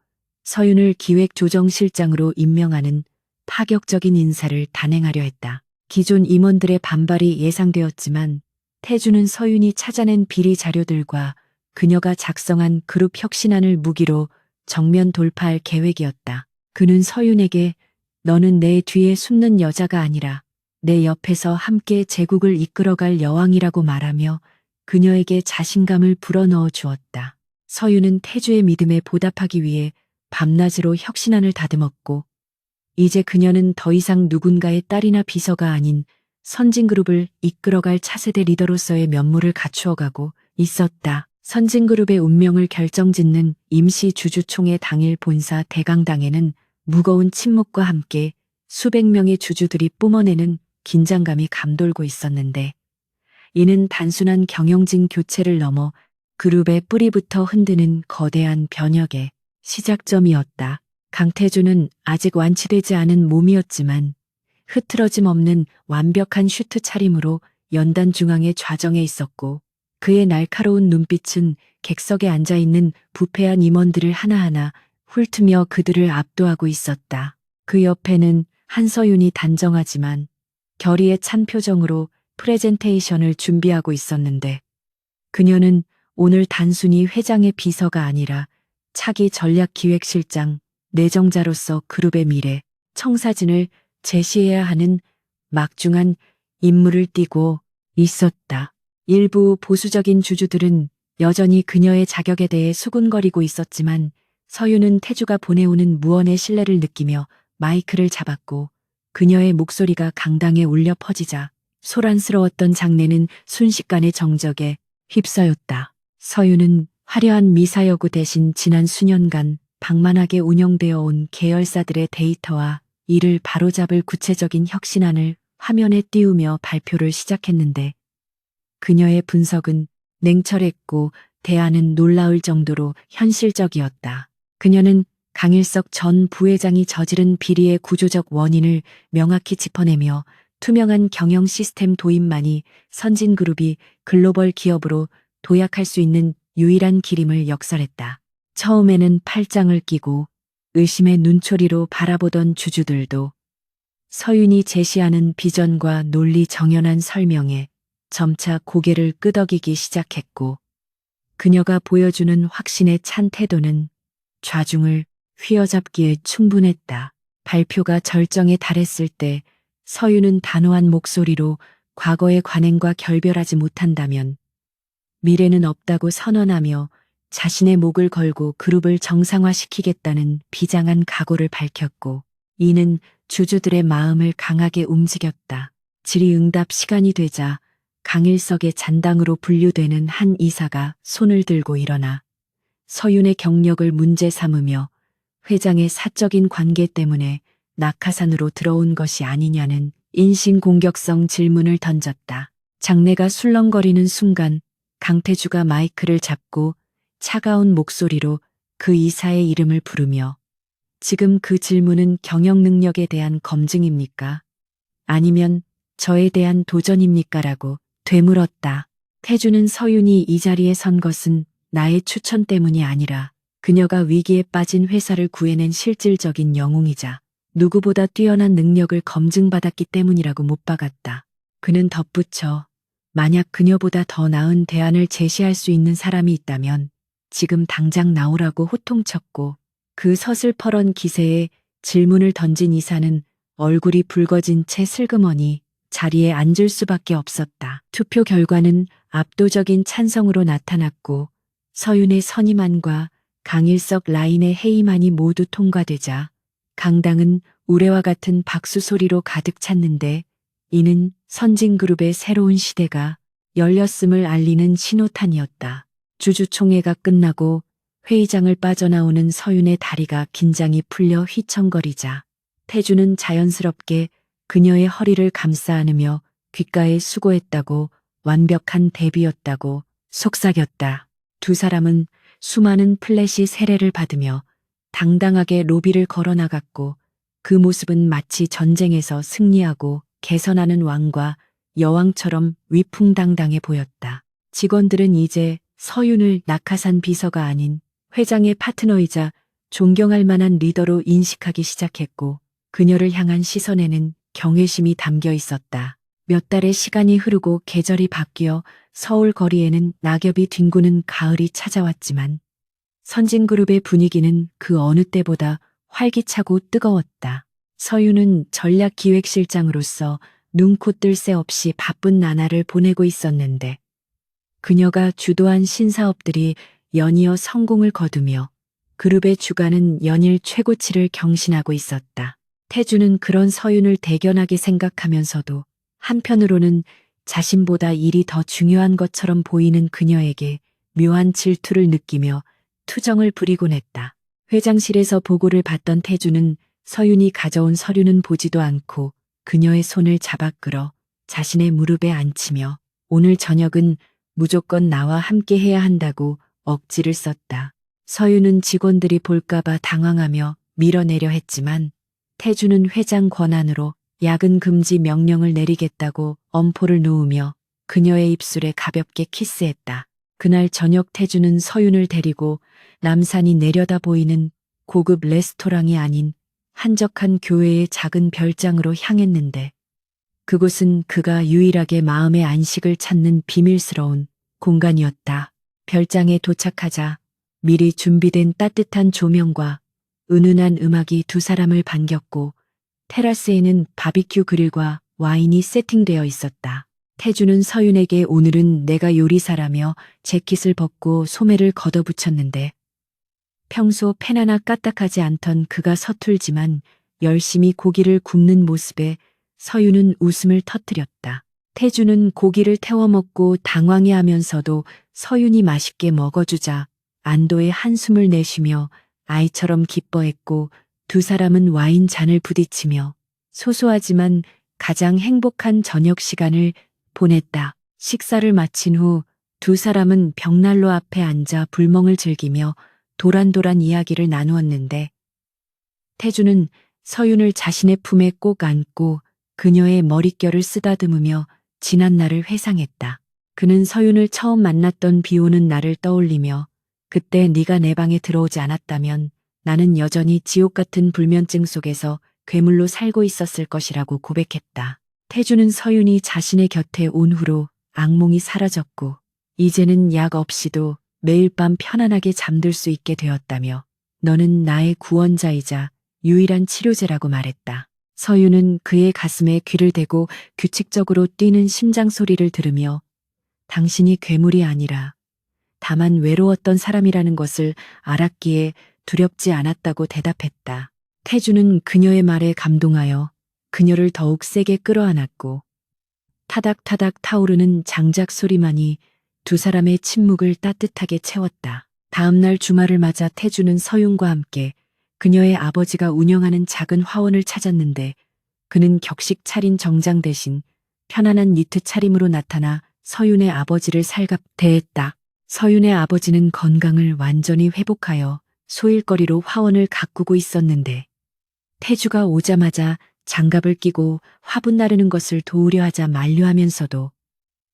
서윤을 기획조정실장으로 임명하는 파격적인 인사를 단행하려 했다. 기존 임원들의 반발이 예상되었지만 태주는 서윤이 찾아낸 비리 자료들과 그녀가 작성한 그룹 혁신안을 무기로 정면 돌파할 계획이었다. 그는 서윤에게 너는 내 뒤에 숨는 여자가 아니라 내 옆에서 함께 제국을 이끌어갈 여왕이라고 말하며 그녀에게 자신감을 불어넣어 주었다. 서윤은 태주의 믿음에 보답하기 위해 밤낮으로 혁신안을 다듬었고 이제 그녀는 더 이상 누군가의 딸이나 비서가 아닌 선진그룹을 이끌어갈 차세대 리더로서의 면모를 갖추어가고 있었다. 선진그룹의 운명을 결정짓는 임시 주주총회 당일 본사 대강당에는 무거운 침묵과 함께 수백 명의 주주들이 뿜어내는 긴장감이 감돌고 있었는데 이는 단순한 경영진 교체를 넘어 그룹의 뿌리부터 흔드는 거대한 변혁의 시작점이었다. 강태주는 아직 완치되지 않은 몸이었지만 흐트러짐 없는 완벽한 슈트 차림으로 연단 중앙의 좌정에 있었고 그의 날카로운 눈빛은 객석에 앉아있는 부패한 임원들을 하나하나 훑으며 그들을 압도하고 있었다. 그 옆에는 한서윤이 단정하지만 결의에 찬 표정으로 프레젠테이션을 준비하고 있었는데 그녀는 오늘 단순히 회장의 비서가 아니라 차기 전략기획실장, 내정자로서 그룹의 미래, 청사진을 제시해야 하는 막중한 임무를 띠고 있었다. 일부 보수적인 주주들은 여전히 그녀의 자격에 대해 수군거리고 있었지만 서윤은 태주가 보내오는 무언의 신뢰를 느끼며 마이크를 잡았고 그녀의 목소리가 강당에 울려 퍼지자 소란스러웠던 장내는 순식간에 정적에 휩싸였다. 서윤은 화려한 미사여구 대신 지난 수년간 방만하게 운영되어 온 계열사들의 데이터와 이를 바로잡을 구체적인 혁신안을 화면에 띄우며 발표를 시작했는데 그녀의 분석은 냉철했고 대안은 놀라울 정도로 현실적이었다. 그녀는 강일석 전 부회장이 저지른 비리의 구조적 원인을 명확히 짚어내며 투명한 경영 시스템 도입만이 선진그룹이 글로벌 기업으로 도약할 수 있는 유일한 길임을 역설했다. 처음에는 팔짱을 끼고 의심의 눈초리로 바라보던 주주들도 서윤이 제시하는 비전과 논리 정연한 설명에 점차 고개를 끄덕이기 시작했고 그녀가 보여주는 확신에 찬 태도는 좌중을 휘어잡기에 충분했다. 발표가 절정에 달했을 때 서윤은 단호한 목소리로 과거의 관행과 결별하지 못한다면 미래는 없다고 선언하며 자신의 목을 걸고 그룹을 정상화시키겠다는 비장한 각오를 밝혔고 이는 주주들의 마음을 강하게 움직였다. 질의응답 시간이 되자 강일석의 잔당으로 분류되는 한 이사가 손을 들고 일어나 서윤의 경력을 문제 삼으며 회장의 사적인 관계 때문에 낙하산으로 들어온 것이 아니냐는 인신공격성 질문을 던졌다. 장내가 술렁거리는 순간 강태주가 마이크를 잡고 차가운 목소리로 그 이사의 이름을 부르며 지금 그 질문은 경영 능력에 대한 검증입니까? 아니면 저에 대한 도전입니까? 라고 되물었다. 태주는 서윤이 이 자리에 선 것은 나의 추천 때문이 아니라 그녀가 위기에 빠진 회사를 구해낸 실질적인 영웅이자 누구보다 뛰어난 능력을 검증받았기 때문이라고 못 박았다. 그는 덧붙여 만약 그녀보다 더 나은 대안을 제시할 수 있는 사람이 있다면 지금 당장 나오라고 호통쳤고 그 서슬퍼런 기세에 질문을 던진 이사는 얼굴이 붉어진 채 슬그머니 자리에 앉을 수밖에 없었다. 투표 결과는 압도적인 찬성으로 나타났고 서윤의 선임안과 강일석 라인의 해임안이 모두 통과되자 강당은 우레와 같은 박수 소리로 가득 찼는데 이는 선진그룹의 새로운 시대가 열렸음을 알리는 신호탄이었다. 주주총회가 끝나고 회의장을 빠져나오는 서윤의 다리가 긴장이 풀려 휘청거리자 태주는 자연스럽게 그녀의 허리를 감싸 안으며 귓가에 수고했다고 완벽한 데뷔였다고 속삭였다. 두 사람은 수많은 플래시 세례를 받으며 당당하게 로비를 걸어나갔고 그 모습은 마치 전쟁에서 승리하고 개선하는 왕과 여왕처럼 위풍당당해 보였다. 직원들은 이제 서윤을 낙하산 비서가 아닌 회장의 파트너이자 존경할 만한 리더로 인식하기 시작했고 그녀를 향한 시선에는 경외심이 담겨 있었다. 몇 달의 시간이 흐르고 계절이 바뀌어 서울 거리에는 낙엽이 뒹구는 가을이 찾아왔지만 선진그룹의 분위기는 그 어느 때보다 활기차고 뜨거웠다. 서윤은 전략기획실장으로서 눈코 뜰 새 없이 바쁜 나날을 보내고 있었는데 그녀가 주도한 신사업들이 연이어 성공을 거두며 그룹의 주가는 연일 최고치를 경신하고 있었다. 태주는 그런 서윤을 대견하게 생각하면서도 한편으로는 자신보다 일이 더 중요한 것처럼 보이는 그녀에게 묘한 질투를 느끼며 투정을 부리곤 했다. 회장실에서 보고를 받던 태주는 서윤이 가져온 서류는 보지도 않고 그녀의 손을 잡아 끌어 자신의 무릎에 앉히며 오늘 저녁은 무조건 나와 함께 해야 한다고 억지를 썼다. 서윤은 직원들이 볼까봐 당황하며 밀어내려 했지만 태주는 회장 권한으로 야근 금지 명령을 내리겠다고 엄포를 놓으며 그녀의 입술에 가볍게 키스했다. 그날 저녁 태주는 서윤을 데리고 남산이 내려다 보이는 고급 레스토랑이 아닌 한적한 교회의 작은 별장으로 향했는데 그곳은 그가 유일하게 마음의 안식을 찾는 비밀스러운 공간이었다. 별장에 도착하자 미리 준비된 따뜻한 조명과 은은한 음악이 두 사람을 반겼고 테라스에는 바비큐 그릴과 와인이 세팅되어 있었다. 태주는 서윤에게 오늘은 내가 요리사라며 재킷을 벗고 소매를 걷어붙였는데 평소 펜 하나 까딱하지 않던 그가 서툴지만 열심히 고기를 굽는 모습에 서윤은 웃음을 터뜨렸다. 태주는 고기를 태워 먹고 당황해하면서도 서윤이 맛있게 먹어주자 안도의 한숨을 내쉬며 아이처럼 기뻐했고 두 사람은 와인 잔을 부딪히며 소소하지만 가장 행복한 저녁 시간을 보냈다. 식사를 마친 후 두 사람은 벽난로 앞에 앉아 불멍을 즐기며 도란도란 이야기를 나누었는데 태주는 서윤을 자신의 품에 꼭 안고 그녀의 머릿결을 쓰다듬으며 지난 날을 회상했다. 그는 서윤을 처음 만났던 비오는 날을 떠올리며 그때 네가 내 방에 들어오지 않았다면 나는 여전히 지옥 같은 불면증 속에서 괴물로 살고 있었을 것이라고 고백했다. 태주는 서윤이 자신의 곁에 온 후로 악몽이 사라졌고 이제는 약 없이도 매일 밤 편안하게 잠들 수 있게 되었다며 너는 나의 구원자이자 유일한 치료제라고 말했다. 서유는 그의 가슴에 귀를 대고 규칙적으로 뛰는 심장 소리를 들으며 당신이 괴물이 아니라 다만 외로웠던 사람이라는 것을 알았기에 두렵지 않았다고 대답했다. 태주는 그녀의 말에 감동하여 그녀를 더욱 세게 끌어안았고 타닥타닥 타오르는 장작 소리만이 두 사람의 침묵을 따뜻하게 채웠다. 다음날 주말을 맞아 태주는 서윤과 함께 그녀의 아버지가 운영하는 작은 화원을 찾았는데 그는 격식 차린 정장 대신 편안한 니트 차림으로 나타나 서윤의 아버지를 살갑 대했다. 서윤의 아버지는 건강을 완전히 회복하여 소일거리로 화원을 가꾸고 있었는데 태주가 오자마자 장갑을 끼고 화분 나르는 것을 도우려 하자 만류하면서도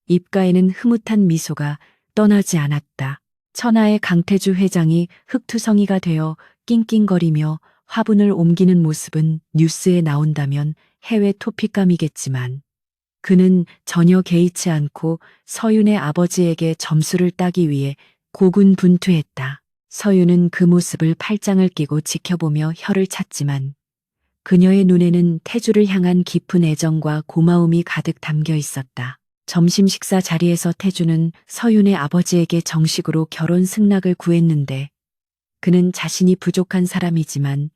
입가에는 흐뭇한 미소가 떠나지 않았다. 천하의 강태주 회장이 흑투성이가 되어 낑낑거리며 화분을 옮기는 모습은 뉴스에 나온다면 해외 토픽감이겠지만 그는 전혀 개의치 않고 서윤의 아버지에게 점수를 따기 위해 고군분투했다. 서윤은 그 모습을 팔짱을 끼고 지켜보며 혀를 찼지만 그녀의 눈에는 태주를 향한 깊은 애정과 고마움이 가득 담겨 있었다. 점심 식사 자리에서 태주는 서윤의 아버지에게 정식으로 결혼 승낙을 구했는데 그는 자신이 부족한 사람이지만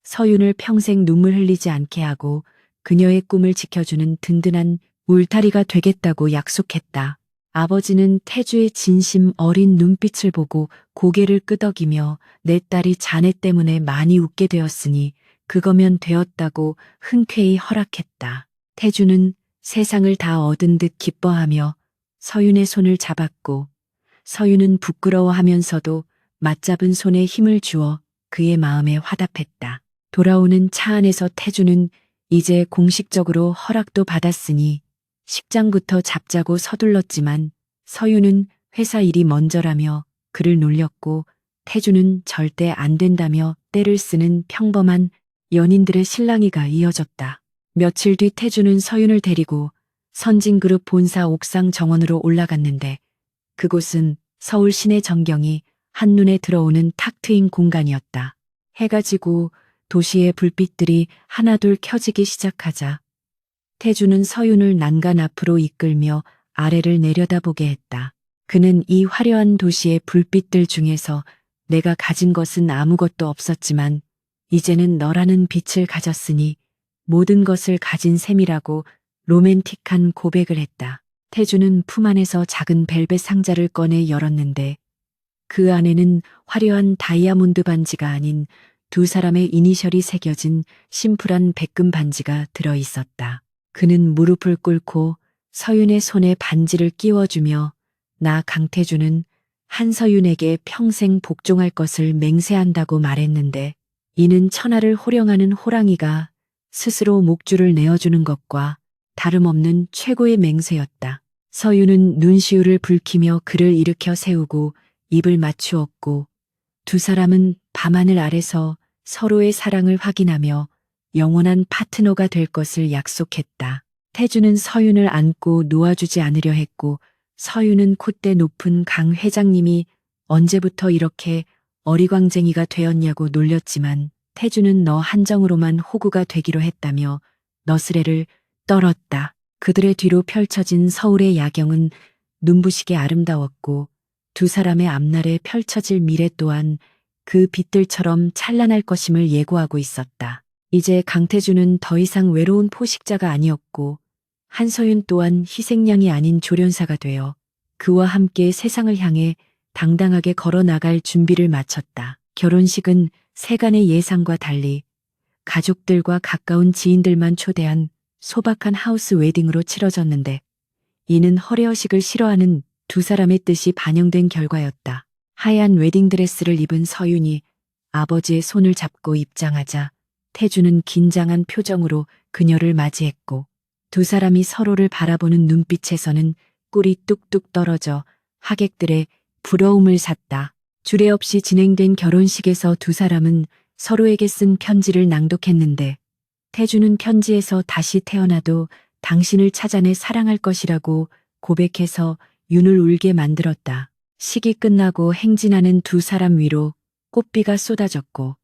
서윤을 평생 눈물 흘리지 않게 하고 그녀의 꿈을 지켜주는 든든한 울타리가 되겠다고 약속했다. 아버지는 태주의 진심 어린 눈빛을 보고 고개를 끄덕이며 내 딸이 자네 때문에 많이 웃게 되었으니 그거면 되었다고 흔쾌히 허락했다. 태주는 세상을 다 얻은 듯 기뻐하며 서윤의 손을 잡았고 서윤은 부끄러워하면서도 맞잡은 손에 힘을 주어 그의 마음에 화답했다. 돌아오는 차 안에서 태주는 이제 공식적으로 허락도 받았으니 식장부터 잡자고 서둘렀지만 서윤은 회사 일이 먼저라며 그를 놀렸고 태주는 절대 안 된다며 때를 쓰는 평범한 연인들의 실랑이가 이어졌다. 며칠 뒤 태주는 서윤을 데리고 선진그룹 본사 옥상 정원으로 올라갔는데 그곳은 서울 시내 전경이 한눈에 들어오는 탁 트인 공간이었다. 해가 지고 도시의 불빛들이 하나둘 켜지기 시작하자 태주는 서윤을 난간 앞으로 이끌며 아래를 내려다보게 했다. 그는 이 화려한 도시의 불빛들 중에서 내가 가진 것은 아무것도 없었지만 이제는 너라는 빛을 가졌으니 모든 것을 가진 셈이라고 로맨틱한 고백을 했다. 태주는 품 안에서 작은 벨벳 상자를 꺼내 열었는데 그 안에는 화려한 다이아몬드 반지가 아닌 두 사람의 이니셜이 새겨진 심플한 백금 반지가 들어 있었다. 그는 무릎을 꿇고 서윤의 손에 반지를 끼워주며 나 강태주는 한서윤에게 평생 복종할 것을 맹세한다고 말했는데 이는 천하를 호령하는 호랑이가 스스로 목줄을 내어주는 것과 다름없는 최고의 맹세였다. 서윤은 눈시울을 붉히며 그를 일으켜 세우고 입을 맞추었고 두 사람은 밤하늘 아래서 서로의 사랑을 확인하며 영원한 파트너가 될 것을 약속했다. 태주는 서윤을 안고 놓아주지 않으려 했고 서윤은 콧대 높은 강 회장님이 언제부터 이렇게 어리광쟁이가 되었냐고 놀렸지만 태주는 너 한정으로만 호구가 되기로 했다며 너스레를 떨었다. 그들의 뒤로 펼쳐진 서울의 야경은 눈부시게 아름다웠고 두 사람의 앞날에 펼쳐질 미래 또한 그 빛들처럼 찬란할 것임을 예고하고 있었다. 이제 강태주는 더 이상 외로운 포식자가 아니었고 한서윤 또한 희생양이 아닌 조련사가 되어 그와 함께 세상을 향해 당당하게 걸어 나갈 준비를 마쳤다. 결혼식은 세간의 예상과 달리 가족들과 가까운 지인들만 초대한 소박한 하우스 웨딩으로 치러졌는데 이는 허례허식을 싫어하는 두 사람의 뜻이 반영된 결과였다. 하얀 웨딩드레스를 입은 서윤이 아버지의 손을 잡고 입장하자 태주는 긴장한 표정으로 그녀를 맞이했고 두 사람이 서로를 바라보는 눈빛에서는 꿀이 뚝뚝 떨어져 하객들의 부러움을 샀다. 주례 없이 진행된 결혼식에서 두 사람은 서로에게 쓴 편지를 낭독했는데 태주는 편지에서 다시 태어나도 당신을 찾아내 사랑할 것이라고 고백해서 윤을 울게 만들었다. 식이 끝나고 행진하는 두 사람 위로 꽃비가 쏟아졌고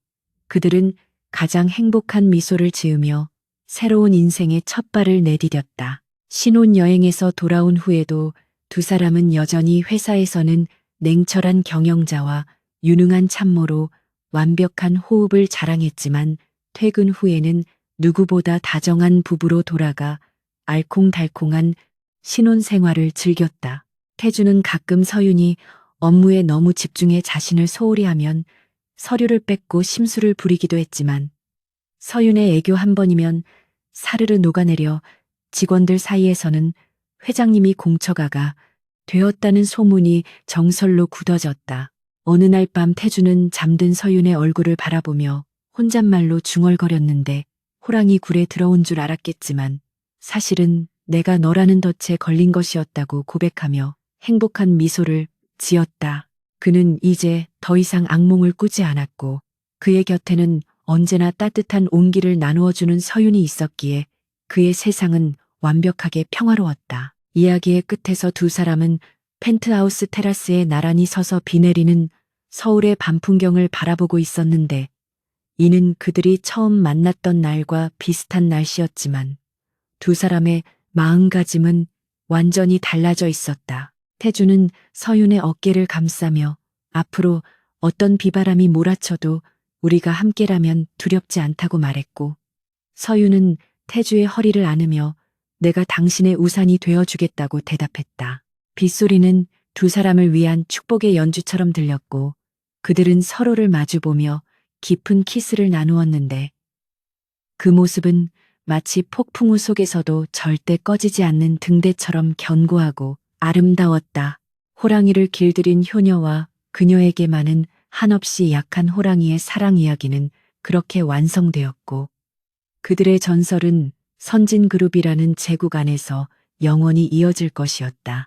그들은 가장 행복한 미소를 지으며 새로운 인생의 첫 발을 내디뎠다. 신혼여행에서 돌아온 후에도 두 사람은 여전히 회사에서는 냉철한 경영자와 유능한 참모로 완벽한 호흡을 자랑했지만 퇴근 후에는 누구보다 다정한 부부로 돌아가 알콩달콩한 신혼생활을 즐겼다. 태주는 가끔 서윤이 업무에 너무 집중해 자신을 소홀히 하면 서류를 뺏고 심술을 부리기도 했지만 서윤의 애교 한 번이면 사르르 녹아내려 직원들 사이에서는 회장님이 공처가가 되었다는 소문이 정설로 굳어졌다. 어느 날 밤 태주는 잠든 서윤의 얼굴을 바라보며 혼잣말로 중얼거렸는데 호랑이 굴에 들어온 줄 알았겠지만 사실은 내가 너라는 덫에 걸린 것이었다고 고백하며 행복한 미소를 지었다. 그는 이제 더 이상 악몽을 꾸지 않았고 그의 곁에는 언제나 따뜻한 온기를 나누어주는 서윤이 있었기에 그의 세상은 완벽하게 평화로웠다. 이야기의 끝에서 두 사람은 펜트하우스 테라스에 나란히 서서 비 내리는 서울의 밤 풍경을 바라보고 있었는데 이는 그들이 처음 만났던 날과 비슷한 날씨였지만 두 사람의 마음가짐은 완전히 달라져 있었다. 태주는 서윤의 어깨를 감싸며 앞으로 어떤 비바람이 몰아쳐도 우리가 함께라면 두렵지 않다고 말했고 서윤은 태주의 허리를 안으며 내가 당신의 우산이 되어주겠다고 대답했다. 빗소리는 두 사람을 위한 축복의 연주처럼 들렸고 그들은 서로를 마주보며 깊은 키스를 나누었는데 그 모습은 마치 폭풍우 속에서도 절대 꺼지지 않는 등대처럼 견고하고 아름다웠다. 호랑이를 길들인 효녀와 그녀에게만은 한없이 약한 호랑이의 사랑 이야기는 그렇게 완성되었고 그들의 전설은 선진그룹이라는 제국 안에서 영원히 이어질 것이었다.